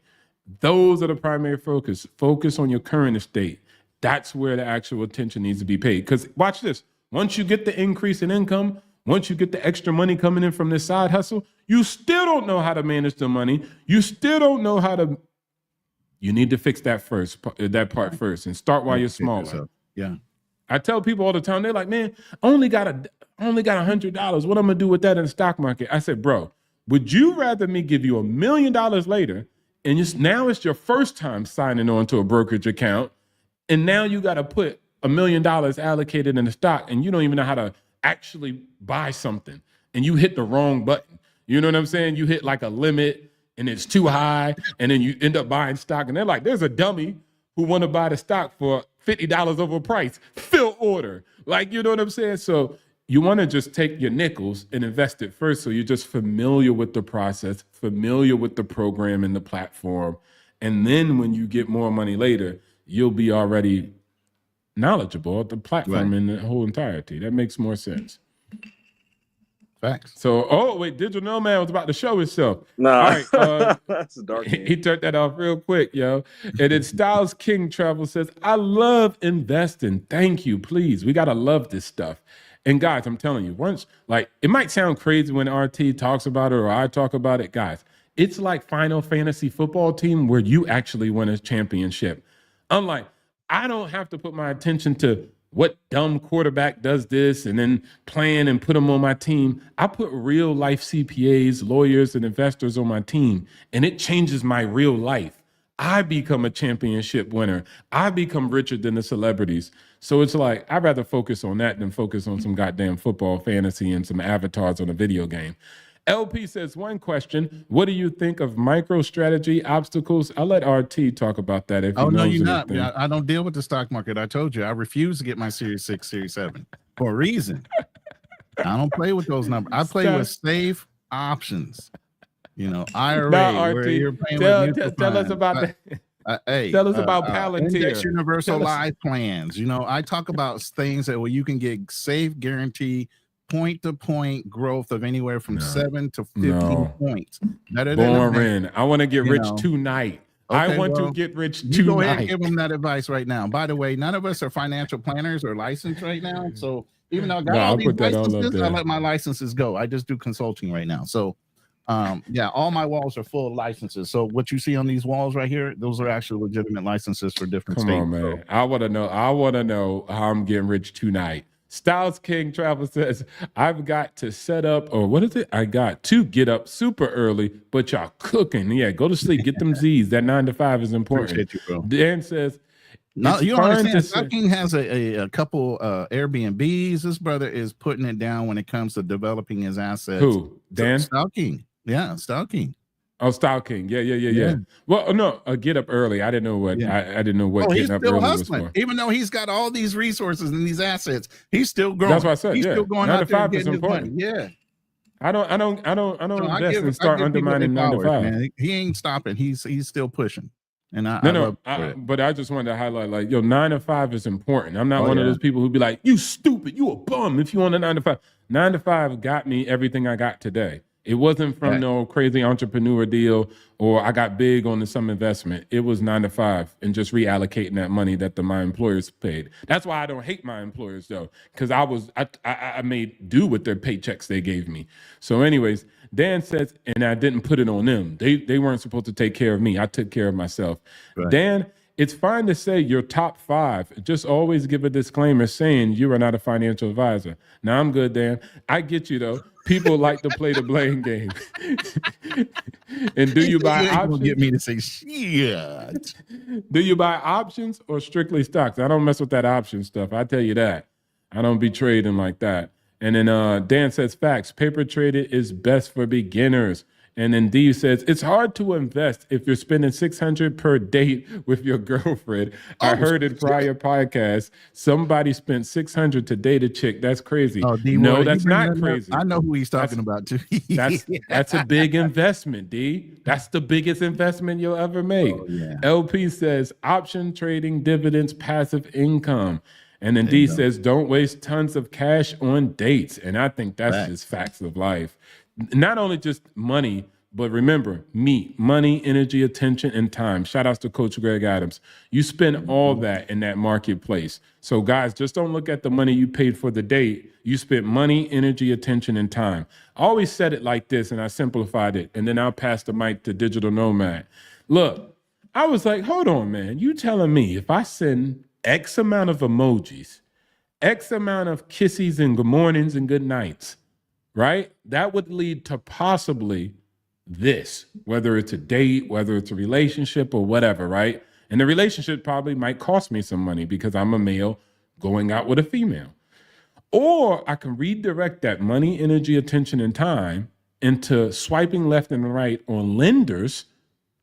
Those are the primary focus. Focus on your current estate. That's where the actual attention needs to be paid. Because watch this. Once you get the increase in income, once you get the extra money coming in from this side hustle, you still don't know how to manage the money. You still don't know how to. You need to fix that part first, and start while you're smaller. Yeah. I tell people all the time, they're like, man, I only got $100. What I'm gonna do with that in the stock market? I said, bro, would you rather me give you $1 million later, and now it's your first time signing on to a brokerage account, and now you got to put $1 million allocated in the stock, and you don't even know how to actually buy something, and you hit the wrong button. You know what I'm saying? You hit like a limit, and it's too high, and then you end up buying stock, and they're like, there's a dummy who want to buy the stock for $50 overpriced. Fill order. Like, you know what I'm saying? So you want to just take your nickels and invest it first, so you're just familiar with the process, familiar with the program and the platform, and then when you get more money later, you'll be already knowledgeable of the platform in the whole entirety. That makes more sense. Facts. So, wait, Digital Nomad was about to show himself. Nah, all right, that's a dark game. he turned that off real quick, yo. And then Styles King Travel says, I love investing. Thank you, please. We got to love this stuff. And guys, I'm telling you, it might sound crazy when RT talks about it or I talk about it, guys. It's like Final Fantasy football team where you actually win a championship. Unlike, I don't have to put my attention to what dumb quarterback does this and then plan and put them on my team. I put real life CPAs, lawyers, and investors on my team, and it changes my real life. I become a championship winner. I become richer than the celebrities. So it's like, I'd rather focus on that than focus on some goddamn football fantasy and some avatars on a video game. LP says, one question, what do you think of MicroStrategy obstacles? I'll let RT talk about that if he knows anything. Not. I don't deal with the stock market. I told you, I refuse to get my Series 6, Series 7 for a reason. I don't play with those numbers. I play with safe options. IRA, where you're paying with tell us about that. Tell us about Palantir. Index universal life plans. I talk about things that you can get safe, guarantee, point-to-point growth of anywhere from 7 to 15 points. Boring. I want to get rich tonight. Okay, I want to get rich tonight. You go ahead and give them that advice right now. By the way, none of us are financial planners or licensed right now. So even though I got all these licenses, I let my licenses go. I just do consulting right now. So all my walls are full of licenses. So what you see on these walls right here, those are actually legitimate licenses for different states. Come on, man. So, I want to know how I'm getting rich tonight. Styles King Travel says, I've got to set up, or what is it? I got to get up super early, but y'all cooking. Yeah, go to sleep. Get them Z's. That 9 to 5 is important. Appreciate you, bro. Dan says, no, you don't understand. Styles King has a couple Airbnbs. This brother is putting it down when it comes to developing his assets. Who? Dan? Styles King. Yeah, Styles King. Oh, Style King. Yeah. Well, no, get up early. I didn't know what I didn't know what getting up early hustling. was for. Even though he's got all these resources and these assets, he's still growing. That's what I said. He's still going 9 out to there 5 and is getting his money. important. Yeah. I don't invest and start undermining 9 to 5. Man. He ain't stopping. He's still pushing. And but I just wanted to highlight, 9 to 5 is important. I'm not one of those people who be like, you stupid, you a bum if you want a 9 to 5. 9 to 5 got me everything I got today. It wasn't from Right. no crazy entrepreneur deal or I got big on some investment. It was 9 to 5 and just reallocating that money that my employers paid. That's why I don't hate my employers though, because I made do with their paychecks they gave me. So, anyways, Dan says, and I didn't put it on them. They weren't supposed to take care of me. I took care of myself. Right. Dan, it's fine to say your top 5. Just always give a disclaimer saying you are not a financial advisor. Now, I'm good, Dan. I get you, though. People like to play the blame game. And do you buy You ain't gonna options? get me to say shit. Do you buy options or strictly stocks? I don't mess with that option stuff. I tell you that. I don't be trading like that. And then Dan says facts. Paper trading is best for beginners. And then D says it's hard to invest if you're spending $600 per date with your girlfriend. I heard in prior podcasts somebody spent $600 to date a chick. That's crazy. Oh, D, No, Ward, that's you bring not that up? crazy. I know who he's talking about too. That's a big investment, D. That's the biggest investment you'll ever make. Oh, yeah. LP says option trading, dividends, passive income. And then There D you go. says don't waste tons of cash on dates. And I think that's Facts. just facts of life. Not only just money, but remember, money, energy, attention, and time. Shout outs to Coach Greg Adams. You spend all that in that marketplace. So guys, just don't look at the money you paid for the date. You spent money, energy, attention, and time. I always said it like this, and I simplified it, and then I'll pass the mic to Digital Nomad. Look, I was like, hold on, man. You telling me if I send X amount of emojis, X amount of kissies and good mornings and good nights, right? That would lead to possibly this, whether it's a date, whether it's a relationship or whatever, right? And the relationship probably might cost me some money because I'm a male going out with a female. Or I can redirect that money, energy, attention, and time into swiping left and right on lenders,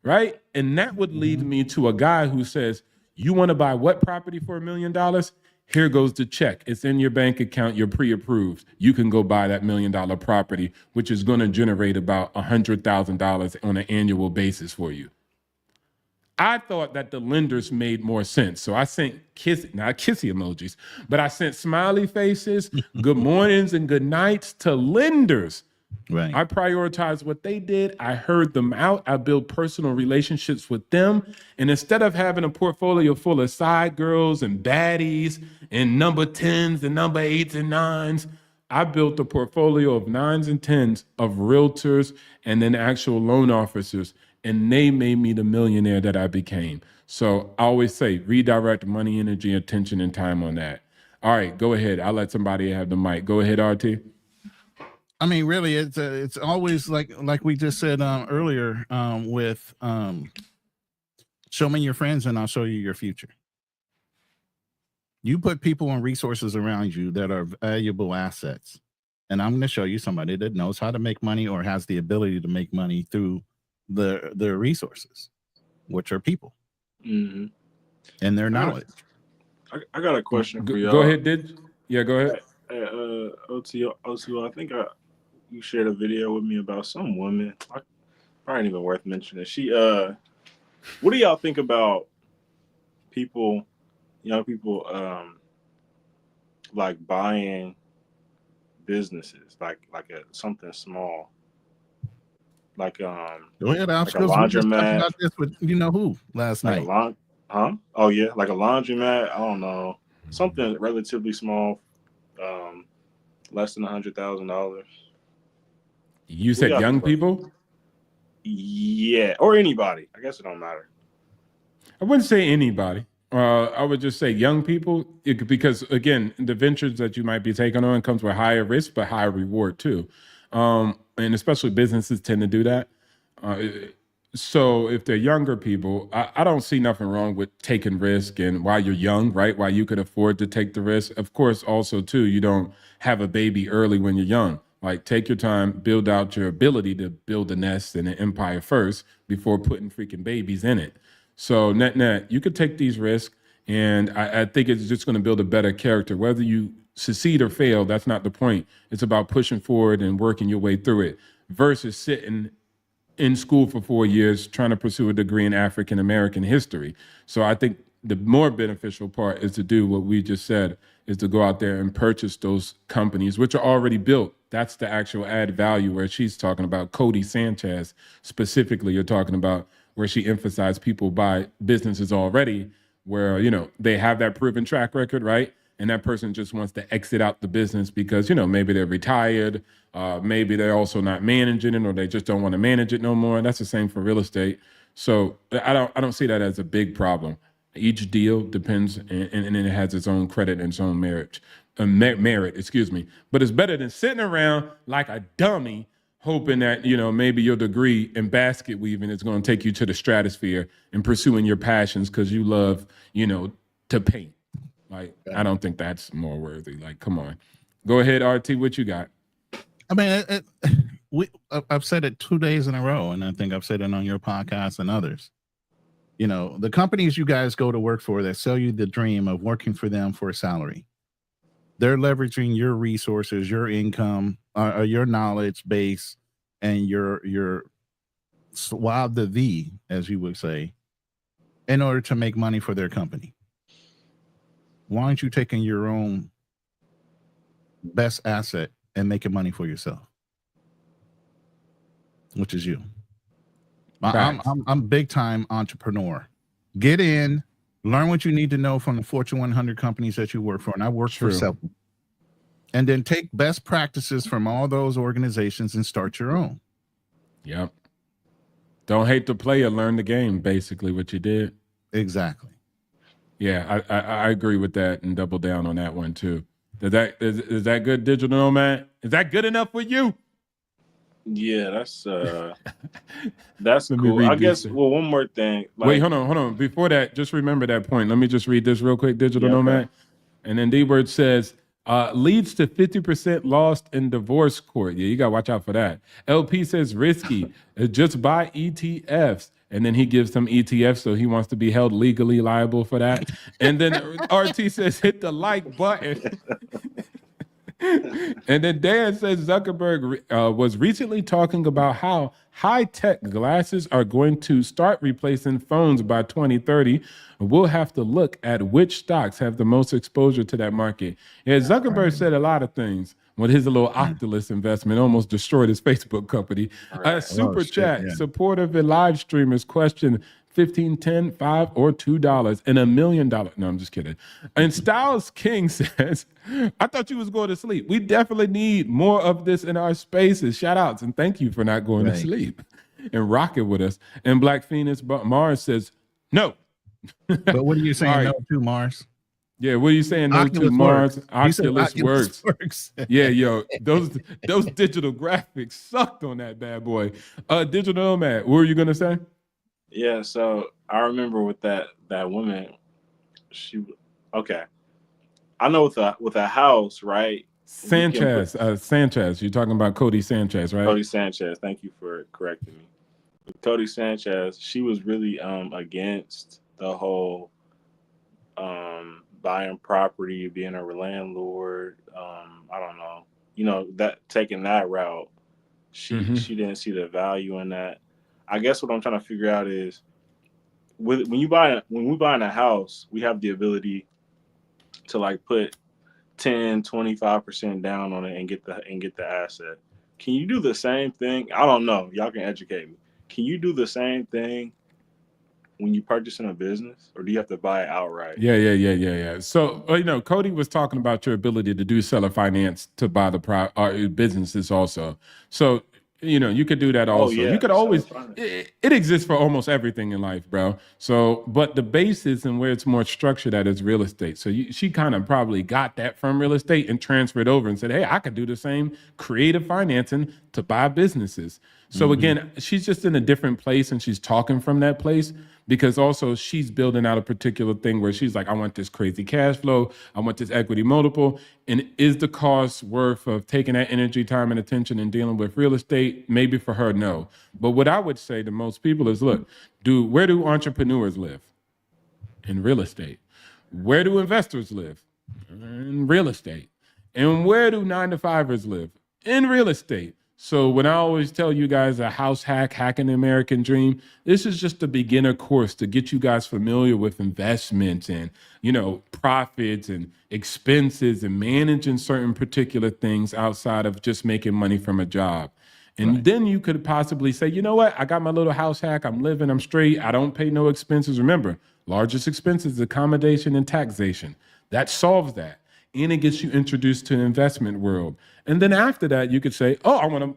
right? And that would lead me to a guy who says, you want to buy what property for $1 million? Here goes the check. It's in your bank account. You're pre-approved. You can go buy that $1 million property, which is going to generate about $100,000 on an annual basis for you. I thought that the lenders made more sense. So I sent not kissy emojis, but I sent smiley faces, good mornings and good nights to lenders. Right. I prioritized what they did. I heard them out. I built personal relationships with them. And instead of having a portfolio full of side girls and baddies and number 10s and number 8s and 9s, I built a portfolio of 9s and 10s of realtors and then actual loan officers. And they made me the millionaire that I became. So I always say, redirect money, energy, attention, and time on that. All right, go ahead. I'll let somebody have the mic. Go ahead, RT. I mean, really, it's always like we just said earlier with show me your friends and I'll show you your future. You put people and resources around you that are valuable assets, and I'm going to show you somebody that knows how to make money or has the ability to make money through the resources, which are people and their knowledge. I got a question for y'all. Go ahead, go ahead. OTO, I think you shared a video with me about some woman. Probably ain't even worth mentioning. She, what do y'all think about young people, like buying businesses, like something small, like Go ahead, Alf, like a because we just talked laundromat. about this with you know who last Like night. Oh yeah, like a laundromat. I don't know, something relatively small, less than $100,000. You said y'all young think about people? Yeah, or anybody. I guess it don't matter. I wouldn't say anybody. I would just say young people, because again, the ventures that you might be taking on comes with higher risk but higher reward too, and especially businesses tend to do that. So if they're younger people, I don't see nothing wrong with taking risk, and while you're young, right, while you could afford to take the risk. Of course, also too, you don't have a baby early when you're young. Like, take your time, build out your ability to build a nest and an empire first before putting freaking babies in it. So net, you could take these risks, and I think it's just going to build a better character. Whether you succeed or fail, that's not the point. It's about pushing forward and working your way through it versus sitting in school for 4 years trying to pursue a degree in African American history. So I think the more beneficial part is to do what we just said, is to go out there and purchase those companies, which are already built, That's the actual add value where she's talking about Cody Sanchez specifically. You're talking about where she emphasized people buy businesses already where, they have that proven track record, right? And that person just wants to exit out the business because, maybe they're retired, maybe they're also not managing it, or they just don't want to manage it no more. And that's the same for real estate. So I don't see that as a big problem. Each deal depends, and it has its own credit and its own merit, excuse me. But it's better than sitting around like a dummy hoping that, maybe your degree in basket weaving is going to take you to the stratosphere and pursuing your passions because you love, to paint. Like, I don't think that's more worthy. Like, come on. Go ahead, RT, what you got? I mean, I've said it 2 days in a row, and I think I've said it on your podcast and others. The companies you guys go to work for that sell you the dream of working for them for a salary, they're leveraging your resources, your income, your knowledge base, and your swab the V, as you would say, in order to make money for their company. Why aren't you taking your own best asset and making money for yourself, which is you? I'm big time entrepreneur. Get in, learn what you need to know from the Fortune 100 companies that you work for, and I work for several. And then take best practices from all those organizations and start your own. Yep. Don't hate the player, learn the game. Basically, what you did. Exactly. Yeah, I agree with that and double down on that one too. Is that good, Digital Nomad? Is that good enough for you? Yeah, that's cool. I guess. Well, one more thing. Wait, hold on. Before that, just remember that point. Let me just read this real quick, Digital Nomad. Okay. And then D-Word says, leads to 50% lost in divorce court. Yeah, you got to watch out for that. LP says risky. Just buy ETFs. And then he gives some ETFs, so he wants to be held legally liable for that. And then RT says, hit the like button. And then Dan says Zuckerberg was recently talking about how high-tech glasses are going to start replacing phones by 2030. We'll have to look at which stocks have the most exposure to that market. Yeah, Zuckerberg said a lot of things. With his little Oculus investment, almost destroyed his Facebook company. Super chat, supportive and live streamers question $15, $10, $5, or $2 and $1 million. No, I'm just kidding. And Styles King says, I thought you was going to sleep. We definitely need more of this in our spaces. Shout outs and thank you for not going to sleep and rocking with us. And Black Phoenix Mars says, no. But what are you saying no to, Mars? Yeah, what are you saying? No to Mars? Oculus works. Yeah, yo, those digital graphics sucked on that bad boy. Digital Nomad, what were you gonna say? Yeah, so I remember with that woman, I know with a house, right? Sanchez. You're talking about Cody Sanchez, right? Cody Sanchez. Thank you for correcting me. With Cody Sanchez, she was really against the whole buying property, being a landlord. I don't know, that taking that route. She didn't see the value in that. I guess what I'm trying to figure out is when we buy a house, we have the ability to like put 10, 25% down on it and get the asset. Can you do the same thing? I don't know. Y'all can educate me. Can you do the same thing when you purchase in a business, or do you have to buy it outright? Yeah. So, Cody was talking about your ability to do seller finance to buy the businesses also. So, you could do that also. You could always, it exists for almost everything in life, bro. So, but the basis and where it's more structured at is real estate. So she kind of probably got that from real estate and transferred over and said, hey, I could do the same creative financing to buy businesses. So again, she's just in a different place and she's talking from that place because also she's building out a particular thing where she's like, I want this crazy cash flow. I want this equity multiple. And is the cost worth of taking that energy, time, and attention and dealing with real estate? Maybe for her, no. But what I would say to most people is, look, where do entrepreneurs live? In real estate. Where do investors live? In real estate. And where do 9-to-5ers live? In real estate. So when I always tell you guys a house hack, hacking the American dream, this is just a beginner course to get you guys familiar with investments and, profits and expenses and managing certain particular things outside of just making money from a job. And then you could possibly say, you know what? I got my little house hack. I'm living. I'm straight. I don't pay no expenses. Remember, largest expenses is accommodation and taxation. That solves that. And it gets you introduced to the investment world. And then after that, you could say, oh, I want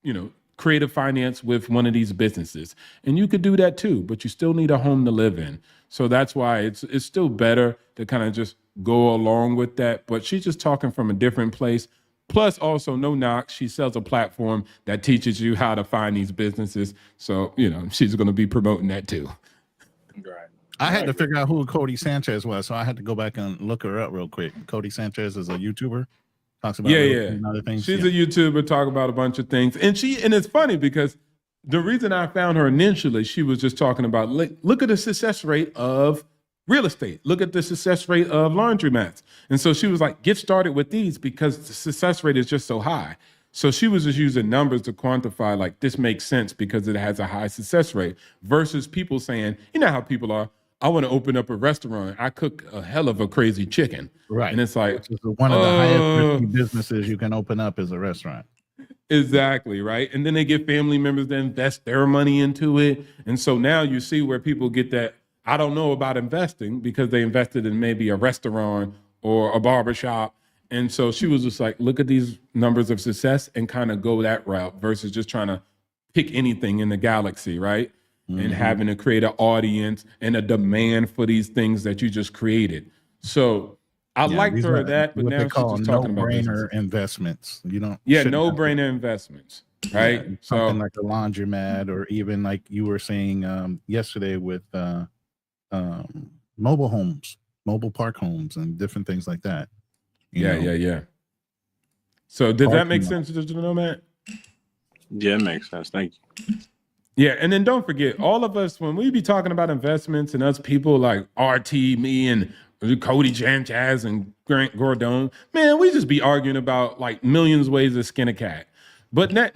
to, creative finance with one of these businesses. And you could do that too, but you still need a home to live in. So that's why it's still better to kind of just go along with that. But she's just talking from a different place. Plus, also, no knock, she sells a platform that teaches you how to find these businesses. So, she's going to be promoting that too. Right. I had to figure out who Cody Sanchez was, so I had to go back and look her up real quick. Cody Sanchez is a YouTuber. Talks about and other things. She's a YouTuber, talk about a bunch of things. And it's funny because the reason I found her initially, she was just talking about, look at the success rate of real estate. Look at the success rate of laundromats. And so she was like, get started with these because the success rate is just so high. So she was just using numbers to quantify, like, this makes sense because it has a high success rate versus people saying, you know how people are, I want to open up a restaurant. I cook a hell of a crazy chicken. Right. And it's like, one of the highest businesses you can open up is a restaurant. Exactly, right? And then they get family members to invest their money into it. And so now you see where people get that, I don't know about investing because they invested in maybe a restaurant or a barbershop. And so she was just like, look at these numbers of success and kind of go that route versus just trying to pick anything in the galaxy, right? And having to create an audience and a demand for these things that you just created. So I liked her that, but now she's just talking about no-brainer investments. No-brainer investments, right? Yeah, something like a laundromat, or even like you were saying yesterday with mobile homes, mobile park homes, and different things like that. Yeah. So does that make sense to you know, Matt? Yeah, it makes sense. Thank you. Yeah, and then don't forget, all of us, when we be talking about investments and us people like RT, me, and Cody Sanchez and Grant Gordon, man, we just be arguing about like millions ways to skin a cat. But net,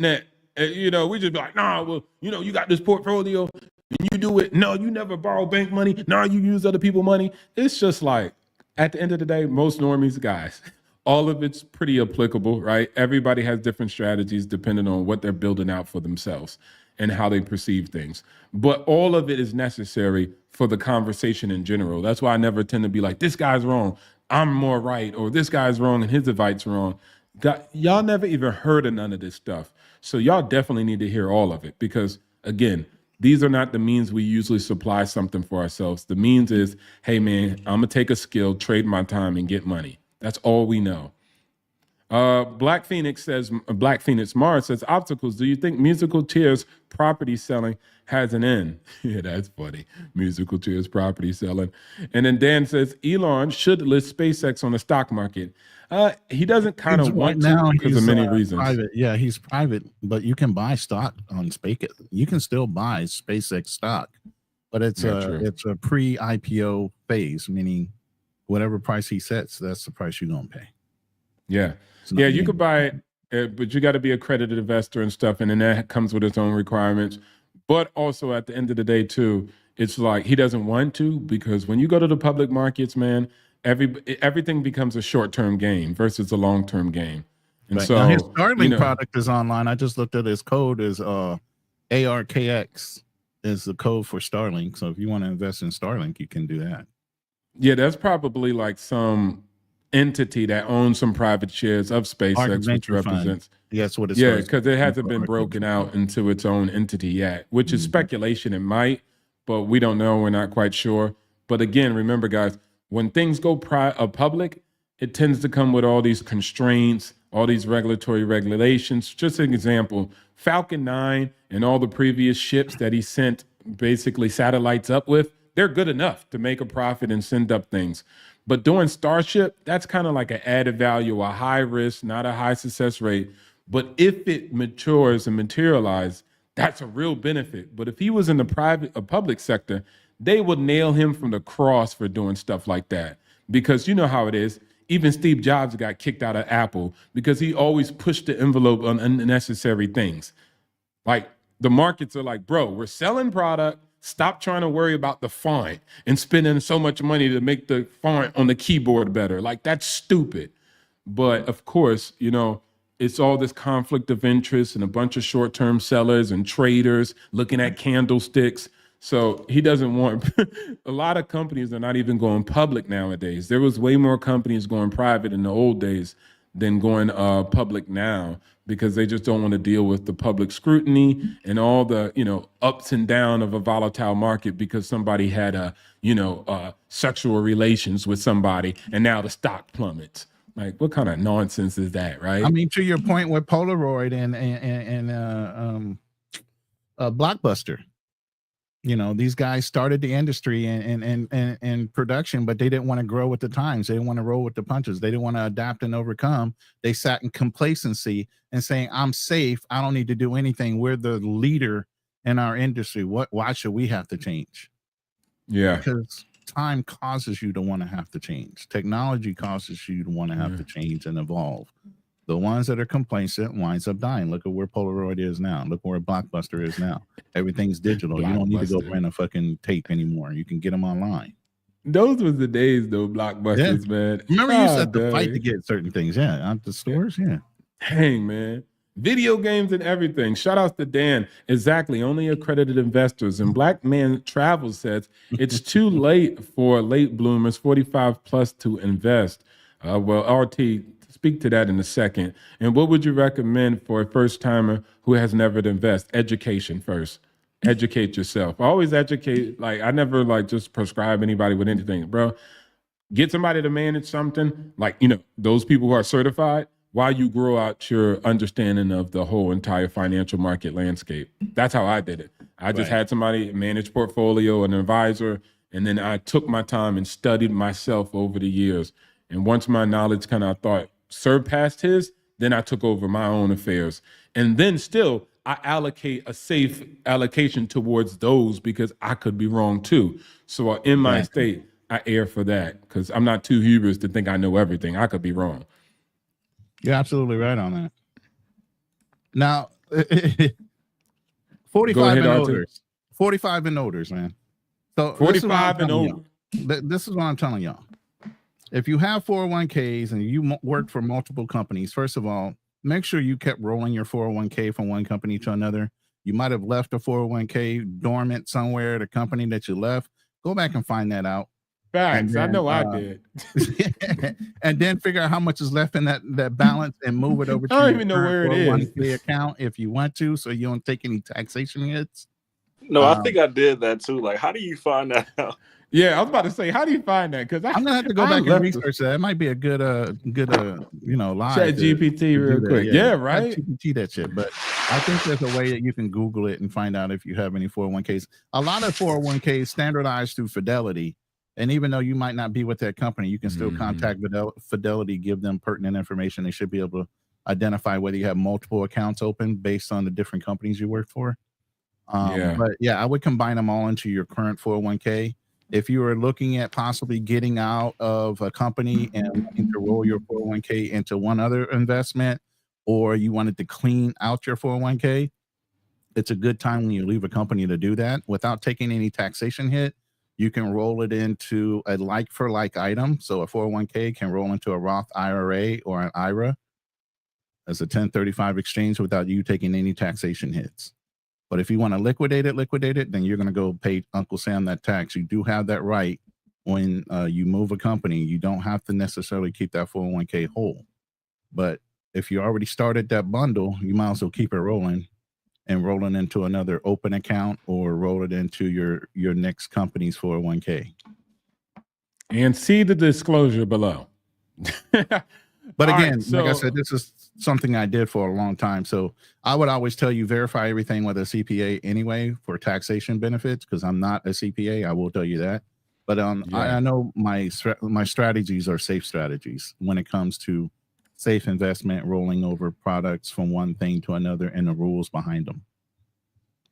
we just be like, nah, well, you got this portfolio and you do it. No, you never borrow bank money. No, you use other people's money. It's just like, at the end of the day, most normies, guys, all of it's pretty applicable, right? Everybody has different strategies depending on what they're building out for themselves and how they perceive things. But all of it is necessary for the conversation in general. That's why I never tend to be like, this guy's wrong, I'm more right, or this guy's wrong and his advice wrong. Y'all never even heard of none of this stuff. So y'all definitely need to hear all of it because, again, these are not the means we usually supply something for ourselves. The means is, hey, man, I'm going to take a skill, trade my time, and get money. That's all we know. Black Phoenix Mars says, obstacles. Do you think musical chairs property selling has an end? Yeah, that's funny. Musical chairs property selling. And then Dan says, Elon should list SpaceX on the stock market. He doesn't kind of want to because of many reasons. Private. Yeah, he's private, but you can buy stock on SpaceX. You can still buy SpaceX stock, but it's a pre-IPO phase, meaning whatever price he sets, that's the price you're gonna pay. Yeah. Yeah, you could buy it, but you got to be accredited investor and stuff. And then that comes with its own requirements. But also at the end of the day, too, it's like he doesn't want to, because when you go to the public markets, man, everything becomes a short-term game versus a long-term game. And right. so now his Starlink product is online. I just looked at his code is ARKX is the code for Starlink. So if you want to invest in Starlink, you can do that. Yeah, that's probably like some entity that owns some private shares of SpaceX, which represents. That's what it's. Yeah, because it hasn't been broken out into its own entity yet, which is speculation. It might, but we don't know. We're not quite sure. But again, remember, guys, when things go public, it tends to come with all these constraints, all these regulatory regulations. Just an example, Falcon 9 and all the previous ships that he sent basically satellites up with, they're good enough to make a profit and send up things. But doing Starship, that's kind of like an added value, a high risk, not a high success rate. But if it matures and materializes, that's a real benefit. But if he was in the public sector, they would nail him from the cross for doing stuff like that. Because you know how it is. even Steve Jobs got kicked out of Apple because he always pushed the envelope on unnecessary things. Like the markets are like, bro, we're selling product. Stop trying to worry about the font and spending so much money to make the font on the keyboard better. Like that's stupid. But of course, it's all this conflict of interest and a bunch of short-term sellers and traders looking at candlesticks. So he doesn't want a lot of companies are not even going public nowadays. There was way more companies going private in the old days than going public now because they just don't want to deal with the public scrutiny and all the ups and downs of a volatile market because somebody had sexual relations with somebody and now the stock plummets. Like, what kind of nonsense is that, right? I mean, to your point with Polaroid and Blockbuster, these guys started the industry and production, but they didn't want to grow with the times. They didn't want to roll with the punches. They didn't want to adapt and overcome. They sat in complacency and saying, I'm safe. I don't need to do anything. We're the leader in our industry. Why should we have to change? Yeah. Because time causes you to want to have to change. Technology causes you to want to have to change and evolve. The ones that are complacent winds up dying. Look at where Polaroid is now. Look where Blockbuster is now. Everything's digital. You don't need to go rent a fucking tape anymore. You can get them online. Those was the days, though, Blockbusters, man. Remember, you used to fight to get certain things. Yeah, at the stores. Yeah. Dang, man. Video games and everything. Shout outs to Dan. Exactly. Only accredited investors. And Black Man Travel says it's too late for late bloomers, 45 plus, to invest. Well, RT, speak to that in a second. And what would you recommend for a first timer who has never invest? Education first. Educate yourself. Always educate. Like, I never just prescribe anybody with anything, bro. Get somebody to manage something, those people who are certified, while you grow out your understanding of the whole entire financial market landscape. That's how I did it. I just had somebody manage portfolio, an advisor, and then I took my time and studied myself over the years. And once my knowledge surpassed his, then I took over my own affairs. And then still, I allocate a safe allocation towards those because I could be wrong too. So in my state, I err for that because I'm not too hubris to think I know everything. I could be wrong. You're absolutely right on that. Now, 45 and older. 45 and older, man. So 45 and older. This is what I'm telling y'all. If you have 401ks and you work for multiple companies, first of all, make sure you kept rolling your 401k from one company to another. You might have left a 401k dormant somewhere at a company that you left. Go back and find that out. Facts. I know I did. And then figure out how much is left in that balance and move it over to I don't even know where it is. Account if you want to, so you don't take any taxation hits. No, I think I did that too. Like, how do you find that out? Yeah, I was about to say, how do you find that? Because I'm gonna have to go back and research that. It might be a good live Chat GPT real quick. Yeah, right. GPT that shit. But I think there's a way that you can Google it and find out if you have any 401ks. A lot of 401ks standardized through Fidelity. And even though you might not be with that company, you can still contact Fidelity, give them pertinent information. They should be able to identify whether you have multiple accounts open based on the different companies you work for. But yeah, I would combine them all into your current 401k. If you are looking at possibly getting out of a company and wanting to roll your 401k into one other investment, or you wanted to clean out your 401k, it's a good time when you leave a company to do that without taking any taxation hit. You can roll it into a like for like item. So a 401k can roll into a Roth IRA or an IRA as a 1035 exchange without you taking any taxation hits. But if you want to liquidate it, then you're going to go pay Uncle Sam that tax. You do have that right when you move a company. You don't have to necessarily keep that 401k whole. But if you already started that bundle, you might as well keep it rolling and rolling into another open account or roll it into your next company's 401k. And see the disclosure below. But again, right, like I said, this is something I did for a long time. So I would always tell you, verify everything with a CPA anyway for taxation benefits, because I'm not a CPA. I will tell you that. But I know my strategies are safe strategies when it comes to safe investment, rolling over products from one thing to another, and the rules behind them.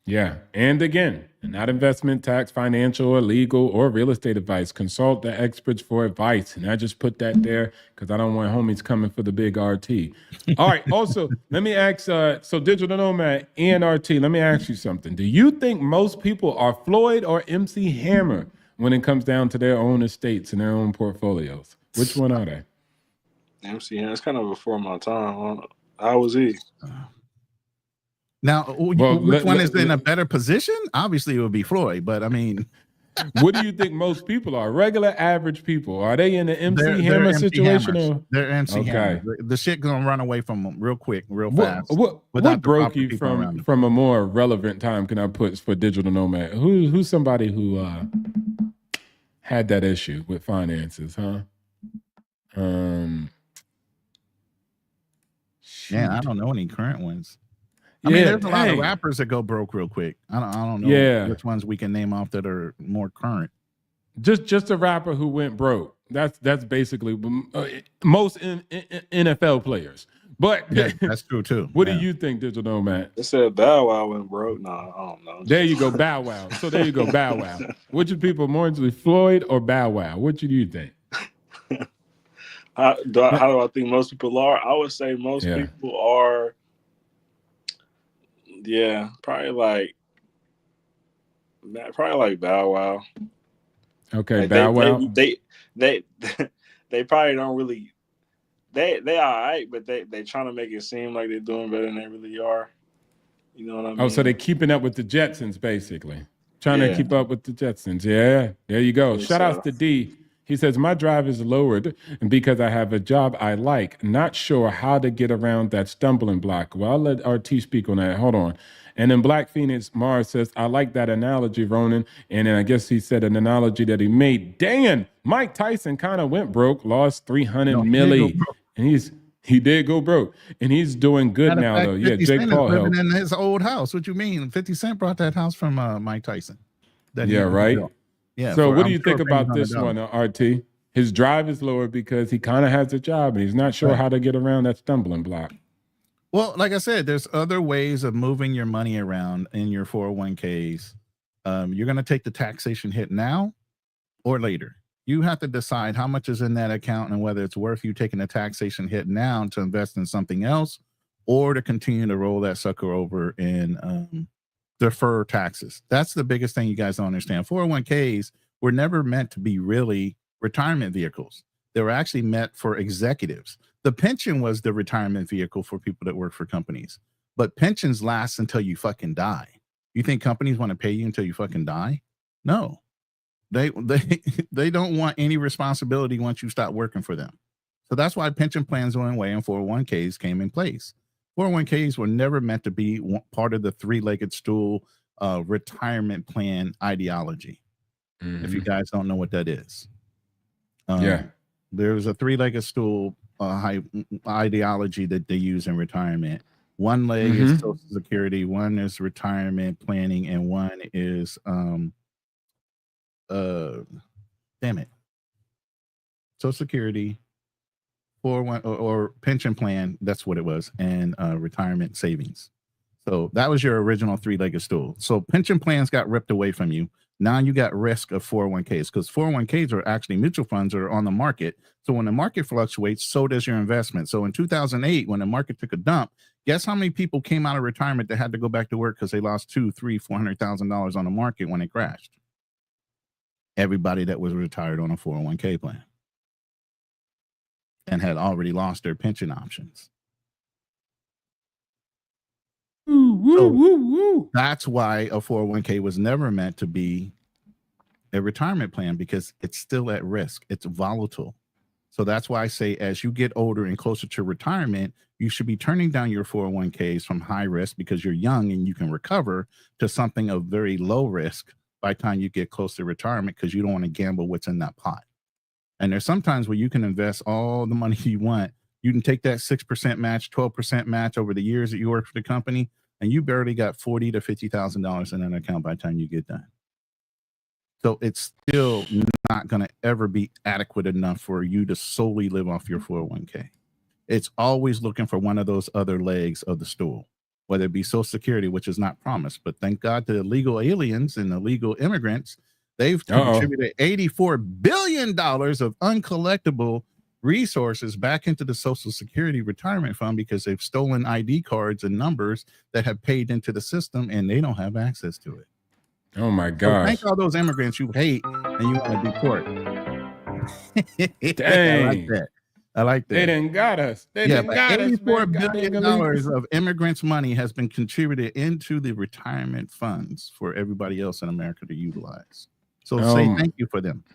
Yeah. And again, not investment, tax, financial, or legal, or real estate advice. Consult the experts for advice. And I just put that there because I don't want homies coming for the big RT. All right. Also, let me ask, so Digital Nomad and RT, let me ask you something. Do you think most people are Floyd or MC Hammer when it comes down to their own estates and their own portfolios? Which one are they? MC, it's kind of before my time. How was he? Now, Well, which one is in a better position? Obviously, it would be Floyd, but I mean, what do you think most people are? Regular, average people? Are they in the MC they're Hammer MC situation? Hammers. They're MC Okay. Hammers. The shit gonna run away from them real quick, real fast. What without the broke proper you people around them. from a more relevant time? Can I put for Digital Nomad? Who's somebody who had that issue with finances? Huh? Yeah, I don't know any current ones. I Yeah, mean, there's a lot of dang. rappers that go broke real quick. I don't know Yeah. which ones we can name off that are more current. Just a rapper who went broke. That's basically most NFL players. But Yeah, that's true too. what Yeah. do you think, Digital Nomad? They said Bow Wow went broke. Nah, I don't know. There you go, Bow Wow. So there you go, Bow Wow. Which of people more into Floyd or Bow Wow? What do you think? How do I think most people are? I would say most people are. Yeah, probably like Bow Wow. Okay, Like Bow Wow. They probably don't really. They all right, but they trying to make it seem like they're doing better than they really are. You know what I mean? Oh, so they're keeping up with the Jetsons, basically. Trying to keep up with the Jetsons. Yeah, there you go. Shout outs to D. He says, my drive is lowered because I have a job I like. Not sure how to get around that stumbling block. Well, I'll let RT speak on that. Hold on. And then Black Phoenix Mars says, I like that analogy, Ronin. And then I guess he said an analogy that he made. Dan, Mike Tyson kind of went broke, lost 300 milli. And he did go broke. And he's doing good now, though. Yeah, Jake Paul helped. Living in his old house. What you mean? 50 Cent brought that house from Mike Tyson. Right? Yeah. So what do you think about this one, RT? His drive is lower because he kind of has a job and he's not sure how to get around that stumbling block. Well, like I said, there's other ways of moving your money around in your 401ks. You're going to take the taxation hit now or later. You have to decide how much is in that account and whether it's worth you taking a taxation hit now to invest in something else or to continue to roll that sucker over and defer taxes. That's the biggest thing you guys don't understand. 401ks were never meant to be really retirement vehicles. They were actually meant for executives. The pension was the retirement vehicle for people that work for companies, but pensions last until you fucking die. You think companies want to pay you until you fucking die? No, they don't want any responsibility once you stop working for them. So that's why pension plans went away and 401ks came in place. 401ks were never meant to be part of the three-legged stool retirement plan ideology. Mm-hmm. If you guys don't know what that is. There's a three-legged stool ideology that they use in retirement. One leg is Social Security, one is retirement planning, and one is Social Security, 401 or pension plan, that's what it was, and retirement savings. So that was your original three-legged stool. So pension plans got ripped away from you. Now you got risk of 401ks because 401ks are actually mutual funds that are on the market. So when the market fluctuates, so does your investment. So in 2008, when the market took a dump, guess how many people came out of retirement that had to go back to work because they lost $200,000-$400,000 on the market when it crashed? Everybody that was retired on a 401k plan and had already lost their pension options. So that's why a 401k was never meant to be a retirement plan because it's still at risk. It's volatile. So that's why I say as you get older and closer to retirement, you should be turning down your 401ks from high risk because you're young and you can recover to something of very low risk by the time you get close to retirement because you don't want to gamble what's in that pot. And there's sometimes where you can invest all the money you want. You can take that 6% match, 12% match over the years that you work for the company, and you barely got $40,000 to $50,000 in an account by the time you get done. So it's still not going to ever be adequate enough for you to solely live off your 401k. It's always looking for one of those other legs of the stool. whether it be Social Security, which is not promised. But thank God to illegal aliens and illegal immigrants, they've contributed $84 billion of uncollectible resources back into the Social Security retirement fund because they've stolen ID cards and numbers that have paid into the system and they don't have access to it. Oh my So gosh. thank all those immigrants you hate and you want to deport. Dang. I like that. They done got us. They done got us, man. $84 billion of immigrants' money has been contributed into the retirement funds for everybody else in America to utilize. So say thank you for them.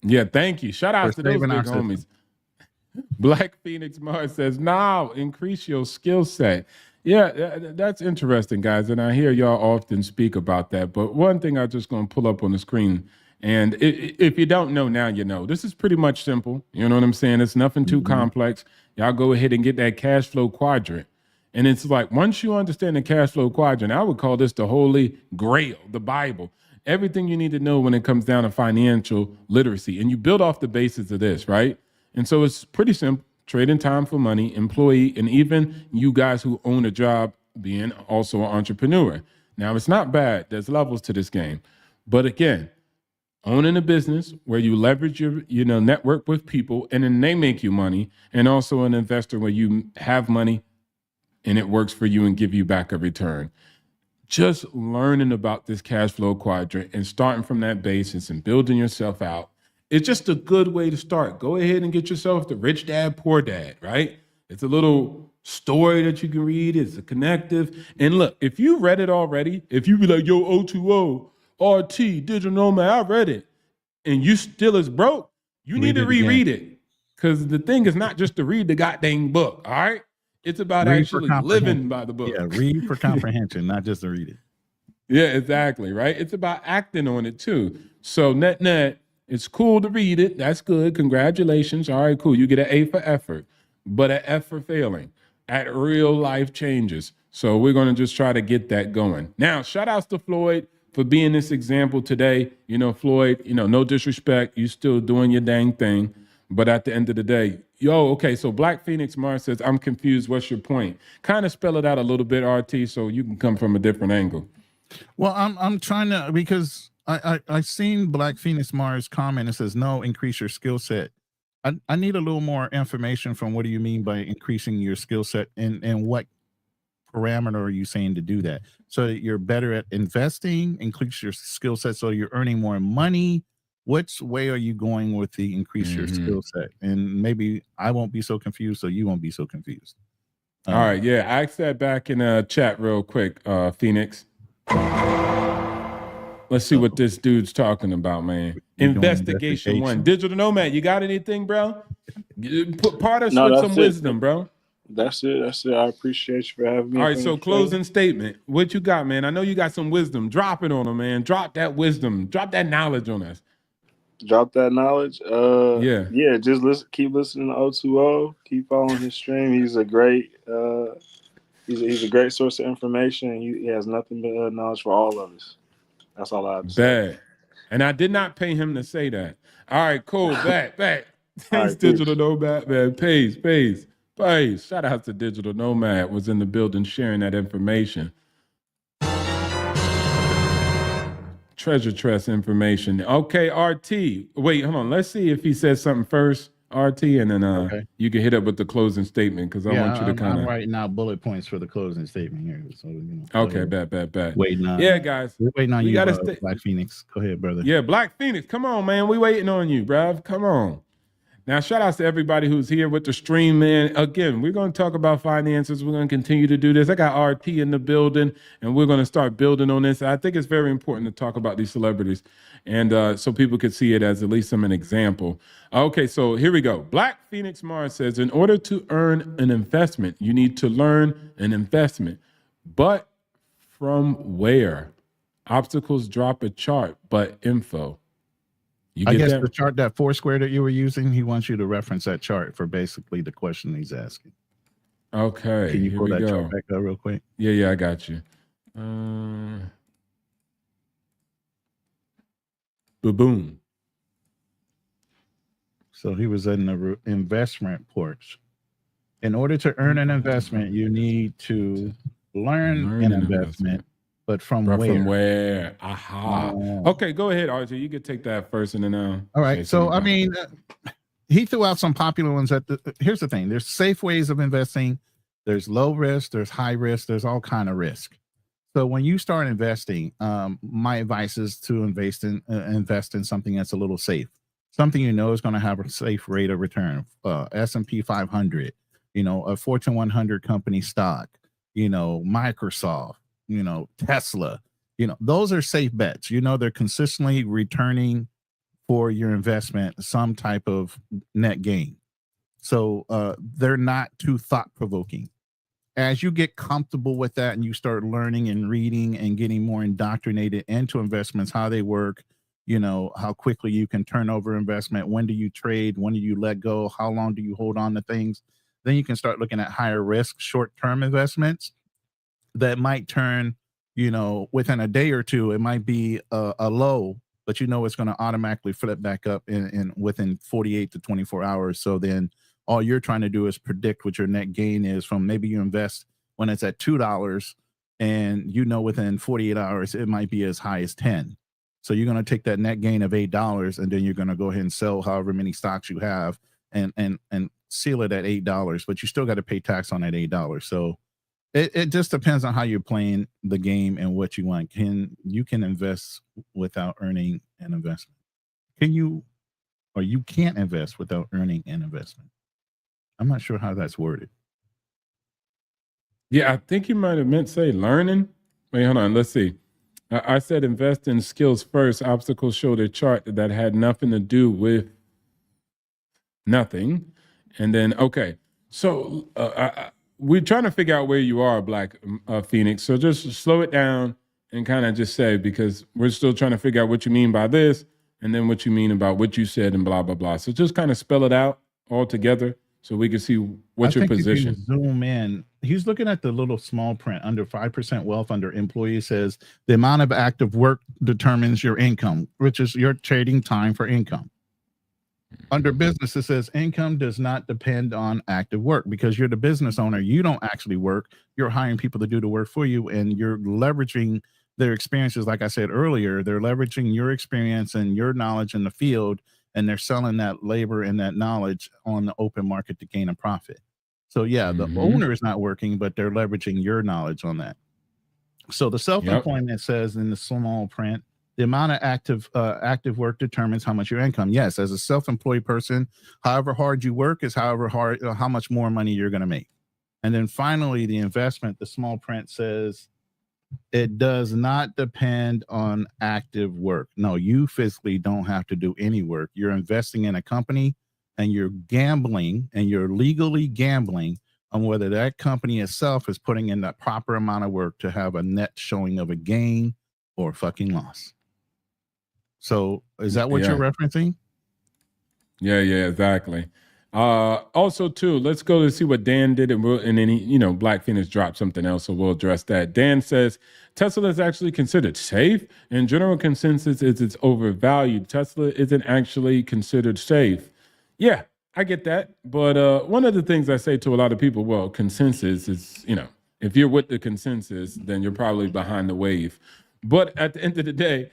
Yeah, thank you. Shout out to those big homies. System. Black Phoenix Mars says, "Now increase your skill set." Yeah, that's interesting, guys. And I hear y'all often speak about that. But one thing I'm just going to pull up on the screen. And if you don't know now, you know. This is pretty much simple. You know what I'm saying? It's nothing too complex. Y'all go ahead and get that cash flow quadrant. And it's like, once you understand the cash flow quadrant, I would call this the holy grail, the Bible. Everything you need to know when it comes down to financial literacy. And you build off the basis of this, right? And so it's pretty simple. Trading time for money, employee, and even you guys who own a job being also an entrepreneur. Now, it's not bad. There's levels to this game. But again, owning a business where you leverage your network with people and then they make you money, and also an investor where you have money and it works for you and give you back a return. Just learning about this cash flow quadrant and starting from that basis and building yourself out, it's just a good way to start. Go ahead and get yourself the Rich Dad, Poor Dad, right? It's a little story that you can read. It's a connective. And look, if you read it already, if you be like, yo, O2O, RT, Digital Nomad, I read it, and you still is broke, you need to reread it. Because the thing is not just to read the goddamn book, all right? It's about actually living by the book. Yeah, read for comprehension, not just to read it. Yeah, exactly, right? It's about acting on it too. So net, it's cool to read it. That's good. Congratulations. All right, cool. You get an A for effort, but an F for failing at real life changes. So we're going to just try to get that going. Now, shout outs to Floyd for being this example today. You know, Floyd, no disrespect. You still doing your dang thing. But at the end of the day, okay, so Black Phoenix Mars says, I'm confused. What's your point? Kind of spell it out a little bit, RT, so you can come from a different angle. Well, I'm trying to, because I seen Black Phoenix Mars comment. It says, no, increase your skill set. I need a little more information from what do you mean by increasing your skill set, and what parameter are you saying to do that? So that you're better at investing, increase your skill set so you're earning more money. Which way are you going with the increase your skill set? And maybe I won't be so confused, so you won't be so confused. All right, yeah, ask that back in chat real quick, Phoenix. Let's see what this dude's talking about, man. Investigation 1. Digital Nomad, you got anything, bro? Part us with some wisdom, bro. That's it. I appreciate you for having me. All right, so closing statement. What you got, man? I know you got some wisdom. Drop it on them, man. Drop that wisdom. Drop that knowledge on us. Drop that knowledge. Yeah. Just keep listening to O2O. Keep following his stream. He's a great he's a great source of information. He has nothing but knowledge for all of us. That's all I have to say. Bad. And I did not pay him to say that. All right, cool. Back. Thanks, right, Digital Nomad, man. Peace. Shout out to Digital Nomad, was in the building sharing that information. Treasure Trust information. Okay, RT. Wait, hold on. Let's see if he says something first, RT, and then you can hit up with the closing statement, because I want you to kind of. I'm writing out bullet points for the closing statement here. So okay, bet. Waiting on. Yeah, guys. We're waiting on you, Black Phoenix. Go ahead, brother. Yeah, Black Phoenix. Come on, man. We waiting on you, bruv. Come on. Now, shout outs to everybody who's here with the stream, man. Again, we're going to talk about finances. We're going to continue to do this. I got RT in the building, and we're going to start building on this. I think it's very important to talk about these celebrities, and so people could see it as at least an example. Okay, so here we go. Black Phoenix Mars says, in order to earn an investment, you need to learn an investment. But from where? Obstacles drop a chart, but info. I guess the chart, that Foursquare that you were using, he wants you to reference that chart for basically the question he's asking. Okay. Can you pull that chart back up real quick? Yeah, I got you. Boom. So he was in the investment porch. In order to earn an investment, you need to learn Learn an an investment, but from But where? from where? Aha. Oh. Okay, go ahead, RJ. You can take that first, and then All say right. So, I something. mean, he threw out some popular ones. Here's the thing: there's safe ways of investing. There's low risk. There's high risk. There's all kind of risk. So when you start investing, my advice is to invest in something that's a little safe, something you know is going to have a safe rate of return. S&P 500, a Fortune 100 company stock, Microsoft, Tesla. Those are safe bets. They're consistently returning for your investment some type of net gain. So they're not too thought provoking. As you get comfortable with that and you start learning and reading and getting more indoctrinated into investments, how they work, how quickly you can turn over investment, when do you trade, when do you let go, how long do you hold on to things, then you can start looking at higher risk short-term investments that might turn, within a day or two. It might be a low, but it's going to automatically flip back up in within 48 to 24 hours. So then all you're trying to do is predict what your net gain is from, maybe you invest when it's at $2 and within 48 hours it might be as high as 10. So you're going to take that net gain of $8 and then you're going to go ahead and sell however many stocks you have and seal it at $8, but you still got to pay tax on that $8. So it just depends on how you're playing the game and what you want. You can invest without earning an investment? You can't invest without earning an investment? I'm not sure how that's worded. Yeah, I think you might have meant say learning. Wait, hold on. Let's see. I said invest in skills first. Obstacles showed a chart that had nothing to do with nothing. And then, okay. So we're trying to figure out where you are, Black Phoenix. So just slow it down and kind of just say, because we're still trying to figure out what you mean by this and then what you mean about what you said and blah, blah, blah. So just kind of spell it out all together so we can see what's your position. If you zoom in, he's looking at the little small print under 5% wealth under employee. Says the amount of active work determines your income, which is your trading time for income. Under business, it says income does not depend on active work, because you're the business owner. You don't actually work. You're hiring people to do the work for you, and you're leveraging their experiences. Like I said earlier, they're leveraging your experience and your knowledge in the field, and they're selling that labor and that knowledge on the open market to gain a profit. So yeah, the owner is not working, but they're leveraging your knowledge on that. So the self-employment says in the small print, the amount of active work determines how much your income. Yes, as a self-employed person, however hard you work is how much more money you're going to make. And then finally, the investment, the small print says it does not depend on active work. No, you physically don't have to do any work. You're investing in a company and you're gambling, and you're legally gambling on whether that company itself is putting in that proper amount of work to have a net showing of a gain or fucking loss. So is that what you're referencing? Yeah, exactly. Also, too, let's go to see what Dan did, and then he, Black Phoenix dropped something else, so we'll address that. Dan says Tesla is actually considered safe, and general consensus is it's overvalued. Tesla isn't actually considered safe. Yeah, I get that, but one of the things I say to a lot of people, well, consensus is, if you're with the consensus, then you're probably behind the wave. But at the end of the day,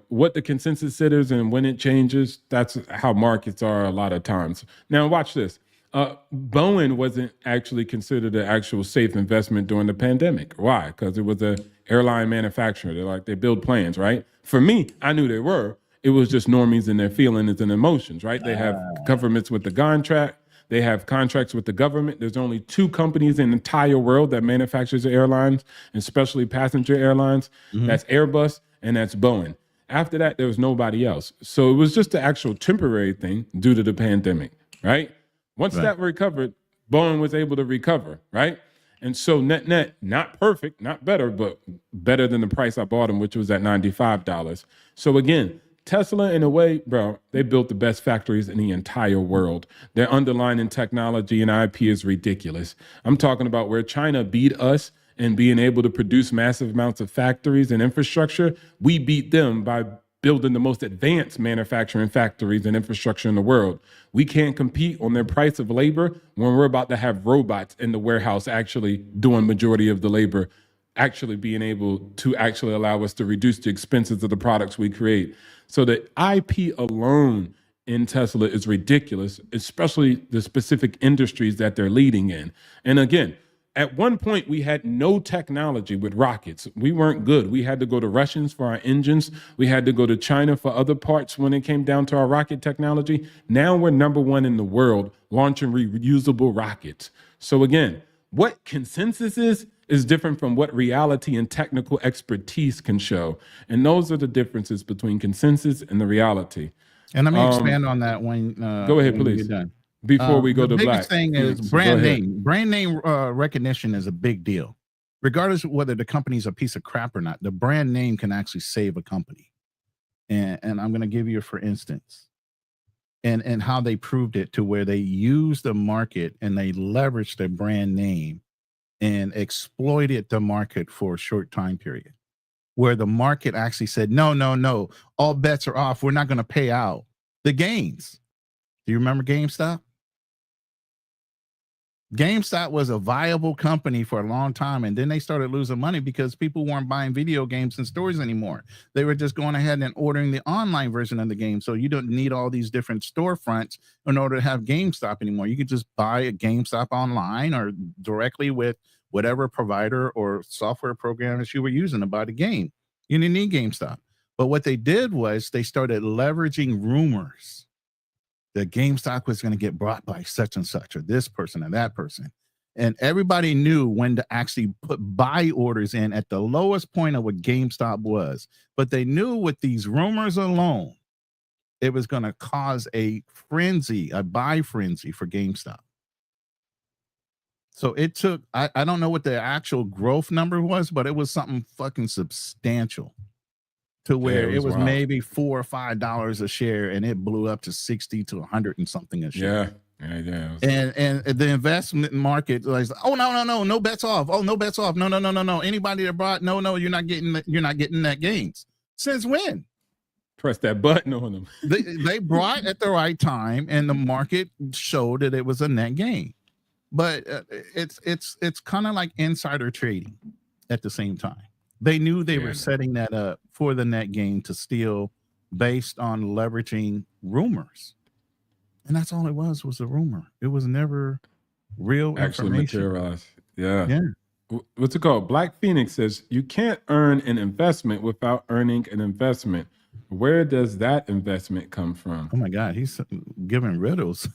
what the consensus is and when it changes, that's how markets are a lot of times. Now, watch this. Boeing wasn't actually considered an actual safe investment during the pandemic. Why? Because it was an airline manufacturer. They build planes, right? For me, I knew they were. It was just normies and their feelings and emotions, right? They have governments with the contract. They have contracts with the government. There's only 2 companies in the entire world that manufactures airlines, and especially passenger airlines. That's Airbus and that's Boeing. After that, there was nobody else. So it was just an actual temporary thing due to the pandemic, right? Once that recovered, Boeing was able to recover, right? And so net, not perfect, not better, but better than the price I bought them, which was at $95. So again, Tesla, in a way, bro, they built the best factories in the entire world. Their underlying technology and IP is ridiculous. I'm talking about where China beat us in being able to produce massive amounts of factories and infrastructure. We beat them by building the most advanced manufacturing factories and infrastructure in the world. We can't compete on their price of labor when we're about to have robots in the warehouse actually doing majority of the labor, actually being able to actually allow us to reduce the expenses of the products we create. So the IP alone in Tesla is ridiculous, especially the specific industries that they're leading in. And again, at one point, we had no technology with rockets. We weren't good. We had to go to Russians for our engines. We had to go to China for other parts when it came down to our rocket technology. Now we're number one in the world launching reusable rockets. So again, what consensus is different from what reality and technical expertise can show. And those are the differences between consensus and the reality. And let me expand on that when go ahead, when please. you're done. Before we go the to biggest Black thing is Phoenix, brand go ahead. name. Brand name recognition is a big deal, regardless of whether the company's a piece of crap or not. The brand name can actually save a company, and I'm going to give you, for instance, and how they proved it, to where they used the market and they leveraged their brand name and exploited the market for a short time period, where the market actually said, no, all bets are off. We're not going to pay out the gains. Do you remember GameStop? GameStop was a viable company for a long time, and then they started losing money because people weren't buying video games in stores anymore. They were just going ahead and ordering the online version of the game. So you don't need all these different storefronts in order to have GameStop anymore. You could just buy a GameStop online or directly with whatever provider or software program that you were using to buy the game. You didn't need GameStop. But what they did was they started leveraging rumors that GameStop was going to get bought by such and such, or this person or that person. And everybody knew when to actually put buy orders in at the lowest point of what GameStop was. But they knew with these rumors alone, it was going to cause a frenzy, a buy frenzy for GameStop. So it took, I don't know what the actual growth number was, but it was something fucking substantial, to where it was wild. maybe $4 or $5 a share, and it blew up to 60 to 100 and something a share. Yeah. And the investment market was, oh no bets off. Oh, no bets off. No. Anybody that brought, no, you're not getting that gains. Since when? Press that button on them. They brought at the right time, and the market showed that it was a net gain. But it's kind of like insider trading at the same time. They knew they were setting that up for the net gain to steal based on leveraging rumors. And that's all it was a rumor. It was never real Actually information. materialized. Yeah. What's it called? Black Phoenix says, you can't earn an investment without earning an investment. Where does that investment come from? Oh my God, he's giving riddles.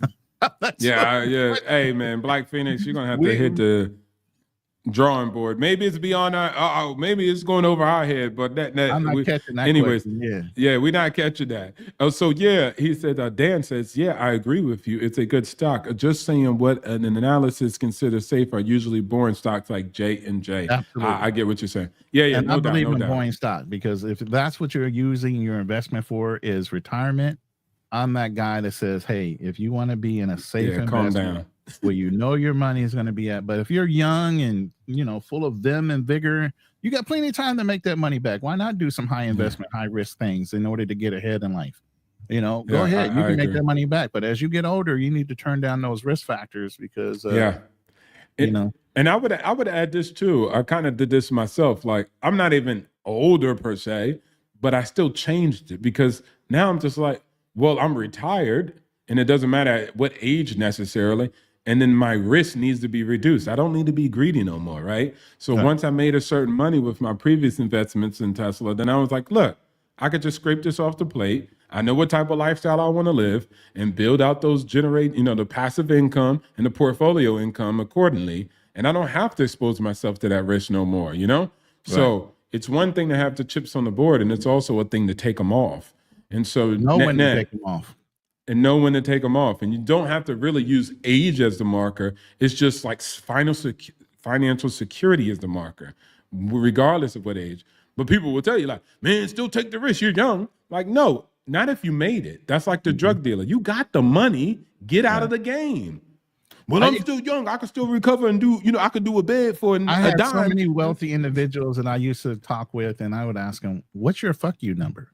Yeah. Hey man, Black Phoenix, you're gonna have to hit the drawing board. Maybe it's beyond our maybe it's going over our head, but I'm not catching that. Anyways, question. yeah, we're not catching that. Oh, so yeah, he said, Dan says, yeah, I agree with you. It's a good stock. Just saying what an analysis considers safe are usually boring stocks like J&J. Absolutely. I get what you're saying. Yeah, and no I doubt, believe no in doubt. boring stock, because if that's what you're using your investment for is retirement, I'm that guy that says, hey, if you want to be in a safe calm investment down. where you know your money is going to be at, but if you're young and full of vim and vigor, you got plenty of time to make that money back. Why not do some high investment, high risk things in order to get ahead in life? Go ahead, you can make that money back. But as you get older, you need to turn down those risk factors because And I would add this too. I kind of did this myself. Like, I'm not even older per se, but I still changed it because now I'm just like, well, I'm retired and it doesn't matter at what age necessarily. And then my risk needs to be reduced. I don't need to be greedy no more, right? So once I made a certain money with my previous investments in Tesla, then I was like, look, I could just scrape this off the plate. I know what type of lifestyle I want to live and build out those the passive income and the portfolio income accordingly. And I don't have to expose myself to that risk no more, So it's one thing to have the chips on the board, and it's also a thing to take them off. And so know when to take them off. And know when to take them off. And you don't have to really use age as the marker. It's just like financial security is the marker, regardless of what age. But people will tell you, like, man, still take the risk. You're young. Like, no, not if you made it. That's like the drug dealer. You got the money. Get out of the game. Well, I'm still young. I can still recover and do, I could do a bed for a dime. I had so many wealthy individuals that I used to talk with, and I would ask them, what's your fuck you number?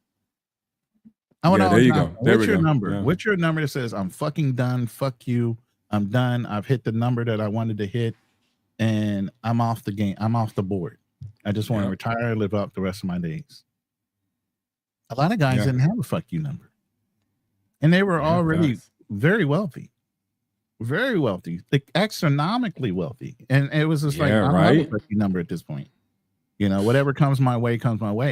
I want Yeah, to there know, you John, go. There what's we your go. number? Yeah. What's your number that says I'm fucking done? Fuck you. I'm done. I've hit the number that I wanted to hit, and I'm off the game. I'm off the board. I just want to Yep. retire, live out the rest of my days. A lot of guys Yeah. didn't have a fuck you number, and they were Yeah, already facts. very wealthy, like astronomically wealthy. And it was just like, Yeah, I don't have a right. fuck you number at this point. You know, whatever comes my way,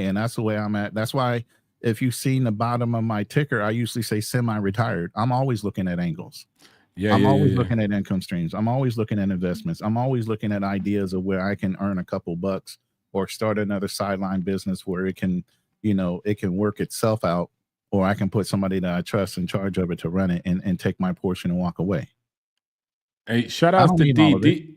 and that's the way I'm at. That's why if you've seen the bottom of my ticker, I usually say semi-retired. I'm always looking at angles. Yeah, I'm yeah, always yeah, yeah. looking at income streams. I'm always looking at investments. I'm always looking at ideas of where I can earn a couple bucks or start another sideline business where it can, you know, it can work itself out, or I can put somebody that I trust in charge of it to run it and take my portion and walk away. Hey, shout I outs don't to need all D. of it. D.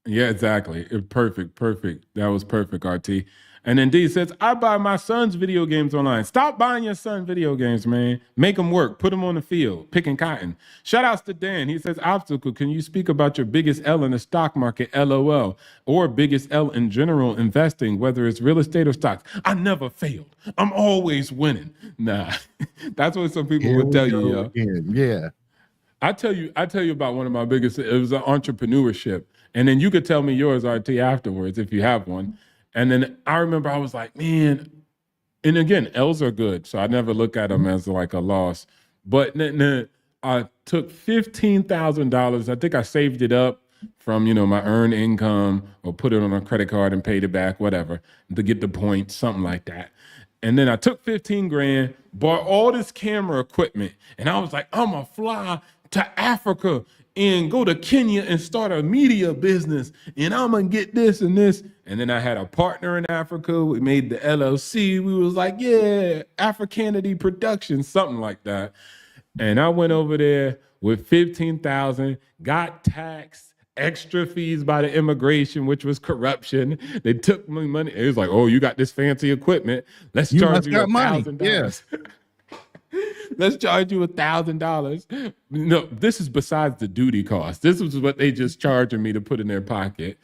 Yeah, exactly. Perfect, perfect. That was perfect, RT. And then D says, I buy my son's video games online. Stop buying your son video games, man. Make them work. Put them on the field, picking cotton. Shout outs to Dan. He says, Obstacle, can you speak about your biggest L in the stock market, LOL, or biggest L in general investing, whether it's real estate or stocks? I never failed. I'm always winning. Nah, that's what some people Here would we tell you, go yo. again. Yeah. I tell you about one of my biggest. It was entrepreneurship, and then you could tell me yours, RT, afterwards if you have one. And then I remember I was like, man. And again, L's are good, so I never look at them as like a loss. But I took $15,000. I think I saved it up from my earned income or put it on a credit card and paid it back, whatever, to get the points, something like that. And then I took 15 grand, bought all this camera equipment, and I was like, I'm gonna fly to Africa and go to Kenya and start a media business, and I'm gonna get this and this. And then I had a partner in Africa. We made the LLC. We was like, yeah, Africanity Productions, something like that. And I went over there with 15,000, got taxed, extra fees by the immigration, which was corruption. They took my money. It was like, oh, you got this fancy equipment. Let's You charge must you got money. Yeah. $1,000. Let's charge you $1,000. No, this is besides the duty cost. This was what they just charging me to put in their pocket.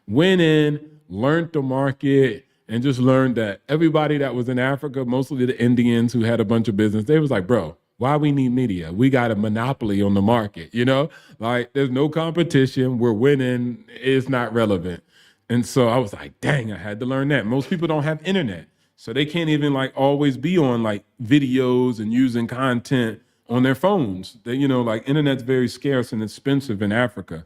Went in, learned the market, and just learned that everybody that was in Africa, mostly the Indians who had a bunch of business, they was like, bro, why we need media? We got a monopoly on the market, Like there's no competition. We're winning. It's not relevant. And so I was like, dang, I had to learn that. Most people don't have internet. So they can't even like always be on like videos and using content on their phones. They, like internet's very scarce and expensive in Africa.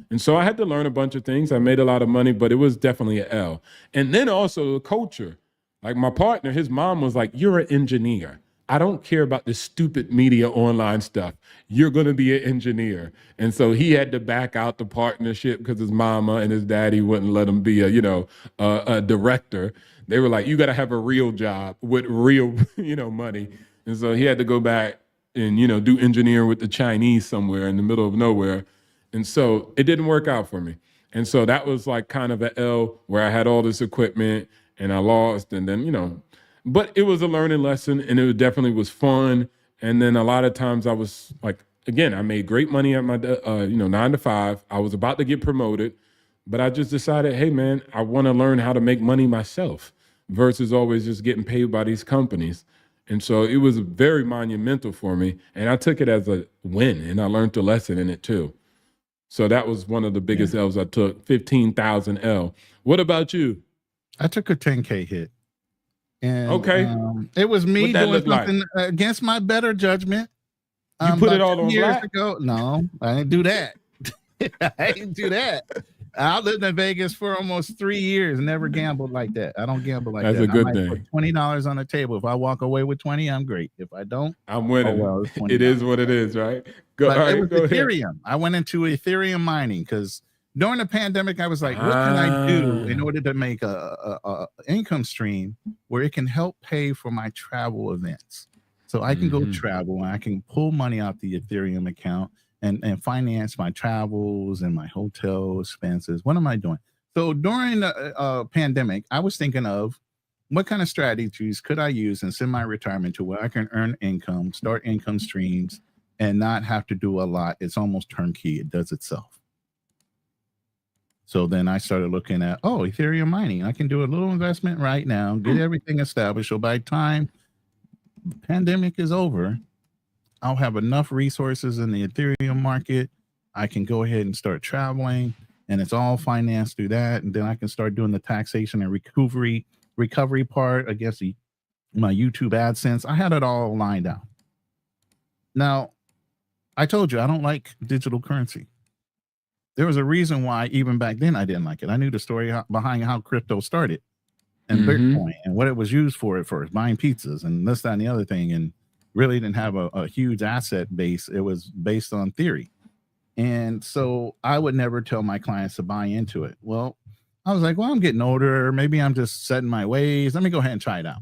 And so I had to learn a bunch of things. I made a lot of money, but it was definitely an L. And then also the culture. Like my partner, his mom was like, you're an engineer. I don't care about this stupid media online stuff. You're going to be an engineer. And so he had to back out the partnership because his mama and his daddy wouldn't let him be a director. They were like, you got to have a real job with real, money. And so he had to go back and, do engineering with the Chinese somewhere in the middle of nowhere. And so it didn't work out for me. And so that was like kind of an L where I had all this equipment and I lost. And then, but it was a learning lesson and it definitely was fun. And then a lot of times I was like, again, I made great money at my, 9 to 5. I was about to get promoted, but I just decided, hey man, I want to learn how to make money myself versus always just getting paid by these companies. And so it was very monumental for me. And I took it as a win and I learned the lesson in it too. So that was one of the biggest L's I took, 15,000 L. What about you? I took a 10K hit. And okay. It was me doing something like? Against my better judgment. You put it all on years black? ago. No, I didn't do that. I didn't do that. I lived in Vegas for almost 3 years. Never gambled like that. I don't gamble like That's that. a good I might thing. put $20 on the table. If I walk away with 20, I'm great. If I don't, I'm winning. Oh, well, it's $20. It is what it is, right? It was go Ethereum. ahead. I went into Ethereum mining because during the pandemic, I was like, what can I do in order to make a income stream where it can help pay for my travel events? So I can go travel and I can pull money out the Ethereum account and finance my travels and my hotel expenses. What am I doing? So during the pandemic, I was thinking of what kind of strategies could I use in semi-retirement to where I can earn income, start income streams, and not have to do a lot. It's almost turnkey. It does itself. So then I started looking at, Ethereum mining. I can do a little investment right now, get everything established. So by the time pandemic is over, I'll have enough resources in the Ethereum market. I can go ahead and start traveling, and it's all financed through that. And then I can start doing the taxation and recovery part against my YouTube AdSense. I had it all lined out. Now, I told you I don't like digital currency. There was a reason why even back then I didn't like it. I knew the story behind how crypto started and Bitcoin and what it was used for at first, buying pizzas and this, that, and the other thing, and really didn't have a huge asset base. It was based on theory. And so I would never tell my clients to buy into it. Well, I was like, well, I'm getting older. Maybe I'm just setting my ways. Let me go ahead and try it out.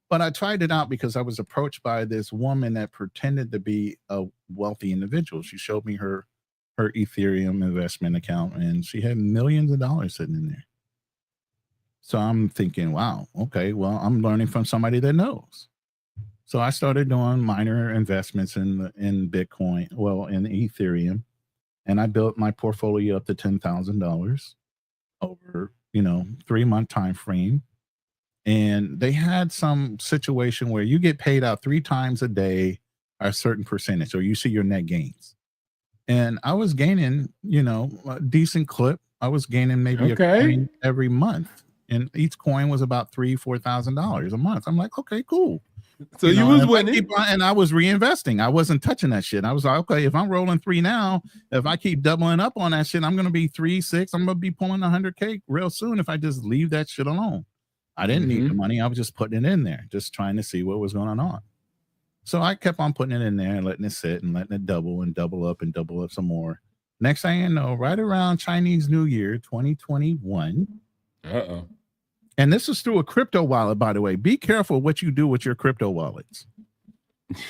But I tried it out because I was approached by this woman that pretended to be a wealthy individual. She showed me her Ethereum investment account, and she had millions of dollars sitting in there. So I'm thinking, wow, okay, well, I'm learning from somebody that knows. So I started doing minor investments in Bitcoin, in Ethereum, and I built my portfolio up to $10,000 over 3-month time frame. And they had some situation where you get paid out 3 times a day a certain percentage, or you see your net gains. And I was gaining, a decent clip. I was gaining maybe a coin every month, and each coin was about $3,000-$4,000 a month. I'm like, okay, cool. So you was winning, and I was reinvesting. I wasn't touching that shit. I was like, okay, if I'm rolling 3 now, if I keep doubling up on that shit, I'm gonna be 3, 6. I'm gonna be pulling 100K real soon if I just leave that shit alone. I didn't need the money. I was just putting it in there, just trying to see what was going on. So I kept on putting it in there and letting it sit and letting it double and double up some more. Next thing you know, right around Chinese New Year 2021. And this is through a crypto wallet, by the way. Be careful what you do with your crypto wallets.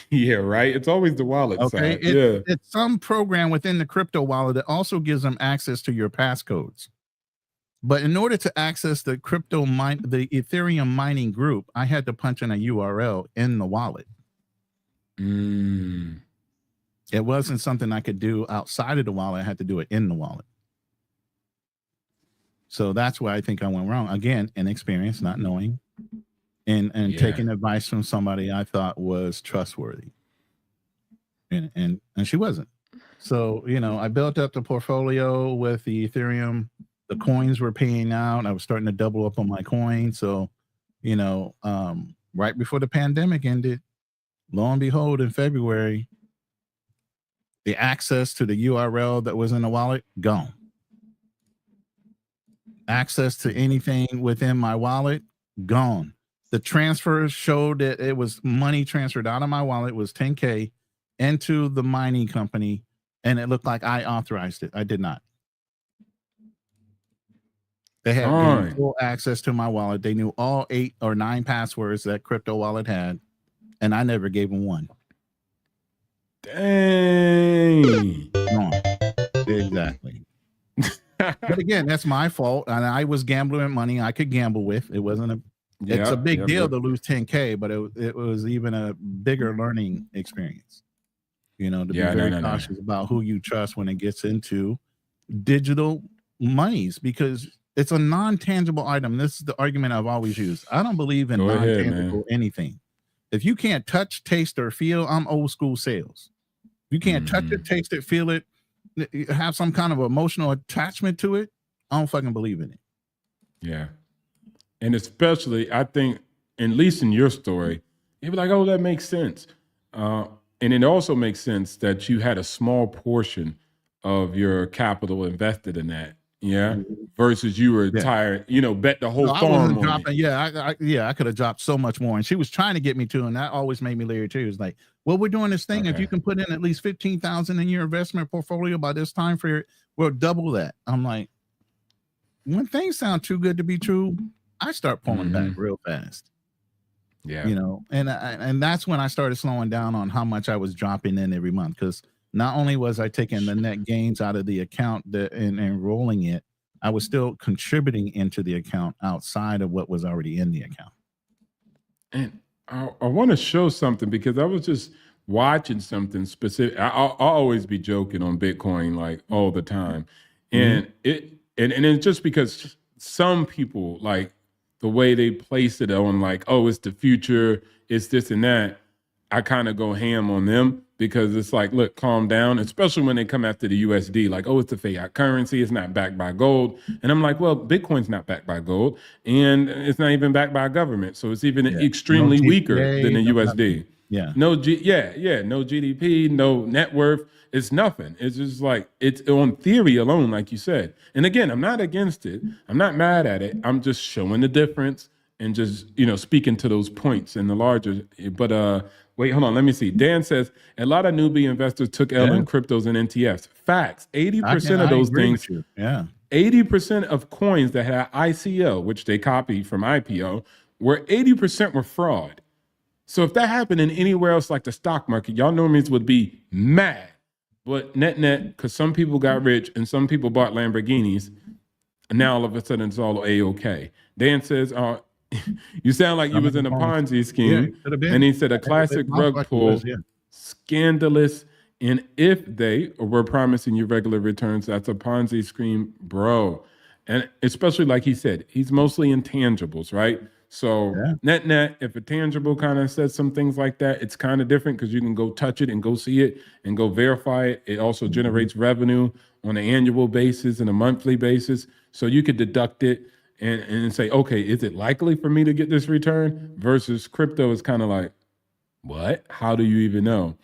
Yeah, right. It's always the wallet side. It's some program within the crypto wallet that also gives them access to your passcodes. But in order to access the the Ethereum mining group, I had to punch in a URL in the wallet. It wasn't something I could do outside of the wallet. I had to do it in the wallet. So that's where I think I went wrong. Again, inexperience, not knowing, and taking advice from somebody I thought was trustworthy. And she wasn't. So, I built up the portfolio with the Ethereum. The coins were paying out. I was starting to double up on my coins. So, right before the pandemic ended, lo and behold, in February, the access to the URL that was in the wallet, gone. Access to anything within my wallet, gone. The transfer showed that it was money transferred out of my wallet, was 10K into the mining company, and it looked like I authorized it. I did not. They had full access to my wallet. They knew all 8 or 9 passwords that crypto wallet had, and I never gave them one. Dang. Gone. Exactly. But again, that's my fault, and I was gambling money I could gamble with. It wasn't it's a big deal to lose 10K, but it was even a bigger learning experience. To be very cautious about who you trust when it gets into digital monies, because it's a non-tangible item. This is the argument I've always used. I don't believe in non-tangible anything. If you can't touch, taste, or feel, I'm old school sales. You can't touch it, taste it, feel it, have some kind of emotional attachment to it, I don't fucking believe in it. Yeah. And especially, I think, at least in your story, you'd be like, oh, that makes sense. And it also makes sense that you had a small portion of your capital invested in that. Yeah. Versus you were tired, bet the whole farm on it. I could have dropped so much more. And she was trying to get me to, and that always made me leery too. It was like, well, we're doing this thing. If you can put in at least 15,000 in your investment portfolio by this time we'll double that. I'm like, when things sound too good to be true, I start pulling back real fast. Yeah. And that's when I started slowing down on how much I was dropping in every month, because not only was I taking the net gains out of the account and enrolling it, I was still contributing into the account outside of what was already in the account. And I want to show something, because I was just watching something specific. I'll always be joking on Bitcoin like all the time. And it's just because some people, like the way they place it on like, oh, it's the future, it's this and that. I kind of go ham on them because it's like, look, calm down, especially when they come after the USD, like, oh, it's a fiat currency, it's not backed by gold. And I'm like, well, Bitcoin's not backed by gold, and it's not even backed by a government. So it's even extremely weaker than the USD. No GDP, no net worth. It's nothing. It's just like, it's on theory alone, like you said. And again, I'm not against it. I'm not mad at it. I'm just showing the difference and just, speaking to those points in the larger. But wait, hold on. Let me see. Dan says a lot of newbie investors took L in cryptos and NTFs. Facts. 80% of those things. 80% of coins that had ICO, which they copied from IPO, 80% were fraud. So if that happened in anywhere else like the stock market, y'all normies would be mad. But net, because some people got rich and some people bought Lamborghinis, and now all of a sudden it's all A-OK. Dan says, you sound like you was in a Ponzi scheme. And he said a classic rug pull, scandalous. And if they were promising you regular returns, that's a Ponzi scheme, bro. And especially like he said, he's mostly intangibles, right? So net, if a tangible kind of says some things like that, it's kind of different because you can go touch it and go see it and go verify it. It also generates revenue on an annual basis and a monthly basis. So you could deduct it and say, okay, is it likely for me to get this return? Versus crypto is kind of like, what? How do you even know?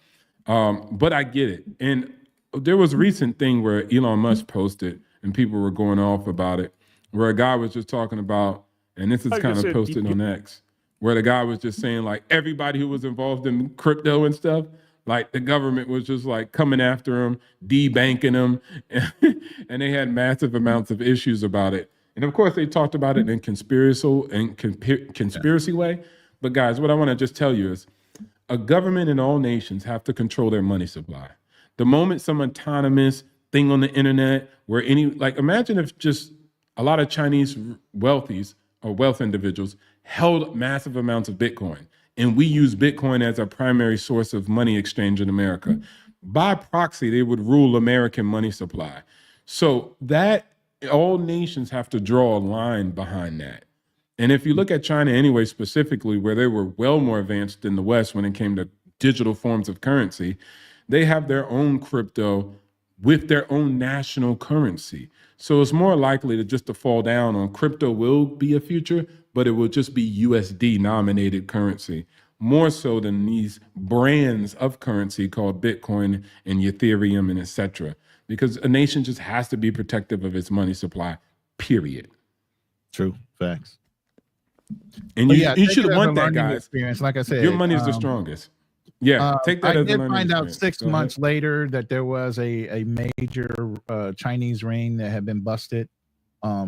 But I get it. And there was a recent thing where Elon Musk posted and people were going off about it, where a guy was just talking about, and this is kind of posted on X, where the guy was just saying like everybody who was involved in crypto and stuff, like the government was just like coming after him, debanking him, and they had massive amounts of issues about it. And of course, they talked about it in conspiracy way. But guys, what I want to just tell you is a government in all nations have to control their money supply. The moment some autonomous thing on the internet where imagine if just a lot of Chinese wealthies or wealth individuals held massive amounts of Bitcoin, and we use Bitcoin as our primary source of money exchange in America. By proxy, they would rule American money supply. So that all nations have to draw a line behind that. And if you look at China anyway, specifically, where they were well more advanced than the West when it came to digital forms of currency, they have their own crypto with their own national currency. So it's more likely to fall down on crypto will be a future, but it will just be USD nominated currency, more so than these brands of currency called Bitcoin and Ethereum and etc. Because a nation just has to be protective of its money supply, period. True. Facts. And you should want that, guys. Experience. Like I said, your money is the strongest. Yeah, take that I as a did learning find out experience. 6 months later that there was a major Chinese ring that had been busted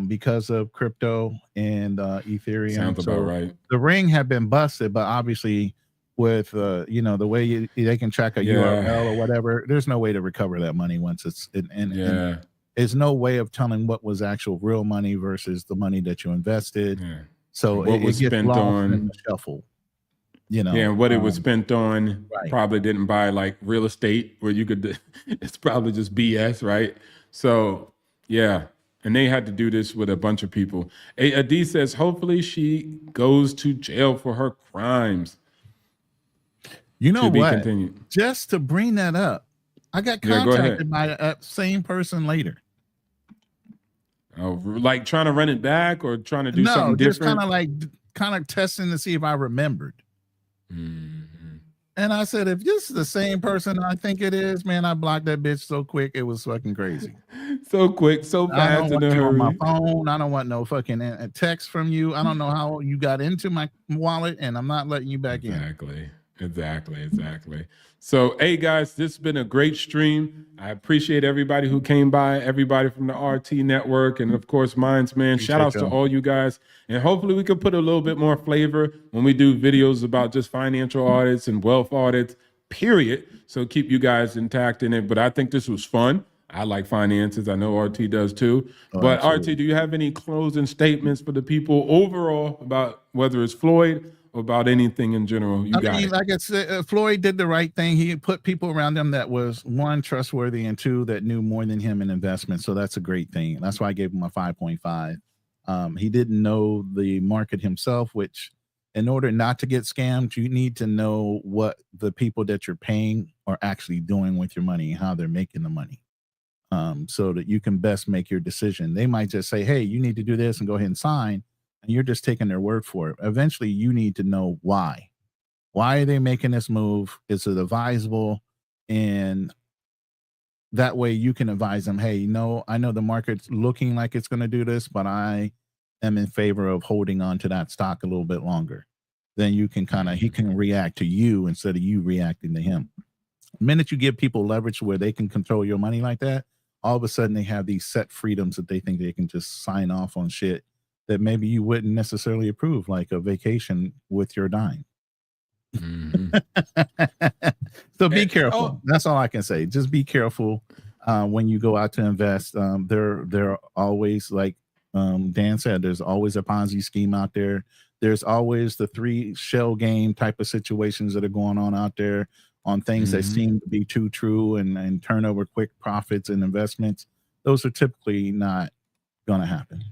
because of crypto and Ethereum. Sounds about right. The ring had been busted, but obviously with the way they can track a URL or whatever, there's no way to recover that money once it's and there's no way of telling what was actual real money versus the money that you invested. Yeah. So what was gets spent lost on in the shuffle. And what it was spent on probably didn't buy like real estate where you could, it's probably just BS, right? So, yeah. And they had to do this with a bunch of people. Adi says, hopefully she goes to jail for her crimes. You know what? Continued. Just to bring that up, I got contacted by that same person later. Oh, like trying to run it back or trying to do something different? Just kind of testing to see if I remembered. Mm-hmm. And I said, if this is the same person I think it is, man, I blocked that bitch so quick. It was fucking crazy. So quick, so fast. I don't want you on my phone. I don't want no fucking text from you. I don't know how you got into my wallet, and I'm not letting you back in. Exactly. So, hey guys, this has been a great stream. I appreciate everybody who came by, everybody from the RT network, and of course, Minds Man. Shout outs to all you guys. And hopefully we can put a little bit more flavor when we do videos about just financial audits and wealth audits, period. So keep you guys intact in it. But I think this was fun. I like finances. I know RT does too. But absolutely. RT, do you have any closing statements for the people overall about whether it's Floyd or about anything in general? Like I said, Floyd did the right thing. He put people around him that was, one, trustworthy, and two, that knew more than him in investment. So that's a great thing. That's why I gave him a 5.5. He didn't know the market himself, which in order not to get scammed, you need to know what the people that you're paying are actually doing with your money and how they're making the money. So that you can best make your decision. They might just say, hey, you need to do this and go ahead and sign. And you're just taking their word for it. Eventually, you need to know why. Why are they making this move? Is it advisable? And that way you can advise them, hey, I know the market's looking like it's going to do this, but I am in favor of holding on to that stock a little bit longer. Then you can he can react to you instead of you reacting to him. The minute you give people leverage where they can control your money like that, all of a sudden they have these set freedoms that they think they can just sign off on shit that maybe you wouldn't necessarily approve, like a vacation with your dime. So be careful. That's all I can say. Just be careful when you go out to invest. There are always, like Dan said, there's always a Ponzi scheme out there. There's always the 3 shell game type of situations that are going on out there on things that seem to be too true and turn over quick profits and investments. Those are typically not going to happen.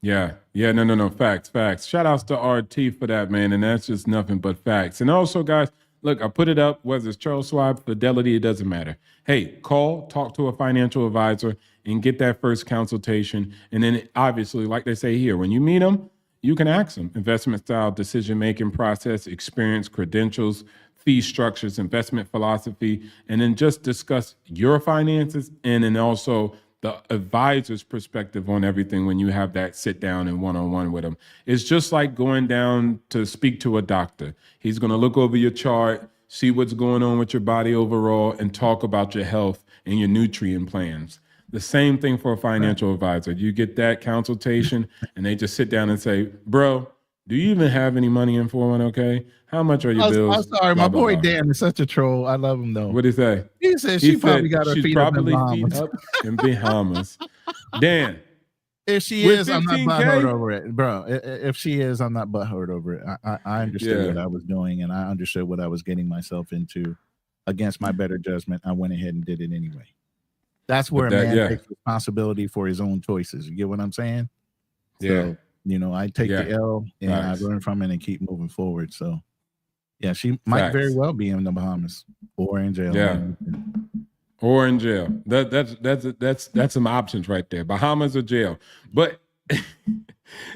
Yeah. No. Facts. Shout outs to RT for that, man. And that's just nothing but facts. And also, guys, look, I put it up, whether it's Charles Schwab, Fidelity, it doesn't matter. Hey, talk to a financial advisor and get that first consultation. And then obviously, like they say here, when you meet them, you can ask them investment style, decision-making process, experience, credentials, fee structures, investment philosophy, and then just discuss your finances and then also the advisor's perspective on everything when you have that sit down and one-on-one with them. It's just like going down to speak to a doctor. He's going to look over your chart, see what's going on with your body overall, and talk about your health and your nutrient plans. The same thing for a financial advisor. You get that consultation and they just sit down and say, bro, do you even have any money in 401k? How much are your bills? I'm sorry, my boy Dan is such a troll. I love him though. What did he say? He said she probably got her feet up in Bahamas. In Bahamas. Dan, if she is, I'm not butthurt over it, bro. If she is, I'm not butthurt over it. I understood what I was doing, and I understood what I was getting myself into. Against my better judgment, I went ahead and did it anyway. That's where a man takes responsibility for his own choices. You get what I'm saying? Yeah. So, I take the L and I learn from it and keep moving forward. So, yeah, she might very well be in the Bahamas or in jail. Yeah. Or in jail. That's some options right there. Bahamas or jail. But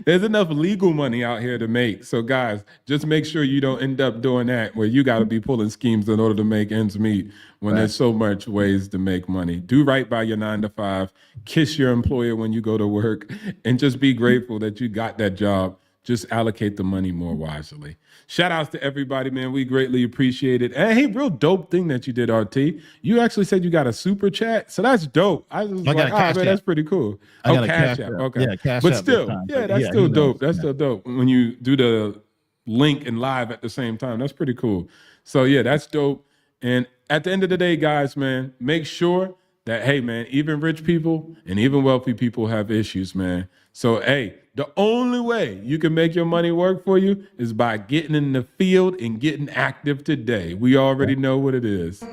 there's enough legal money out here to make. So guys, just make sure you don't end up doing that where you got to be pulling schemes in order to make ends meet when there's so much ways to make money. Do right by your 9 to 5, kiss your employer when you go to work, and just be grateful that you got that job. Just allocate the money more wisely. Shout outs to everybody, man. We greatly appreciate it. And hey, real dope thing that you did, RT. You actually said you got a super chat. So that's dope. I was like, man, that's pretty cool. Cash App. Okay. Yeah, Cash but App still, that's still dope. That's still dope. When you do the link and live at the same time, that's pretty cool. So yeah, that's dope. And at the end of the day, guys, man, make sure that, hey, man, even rich people and even wealthy people have issues, man. So, hey, the only way you can make your money work for you is by getting in the field and getting active today. We already know what it is.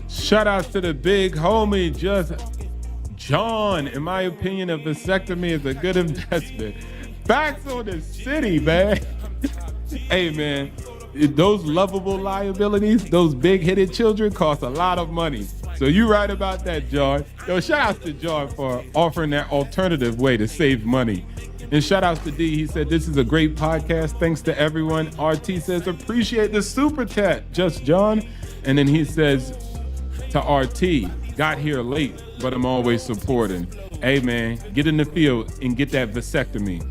Shout out to the big homie, just John. In my opinion, a vasectomy is a good investment. Facts on the city, man. Hey, man, those lovable liabilities, those big-headed children cost a lot of money. So you right about that, John. Yo, shout out to John for offering that alternative way to save money. And shout out to D. He said, this is a great podcast. Thanks to everyone. RT says, appreciate the super chat. Just John. And then he says to RT, got here late, but I'm always supporting. Hey, man, get in the field and get that vasectomy.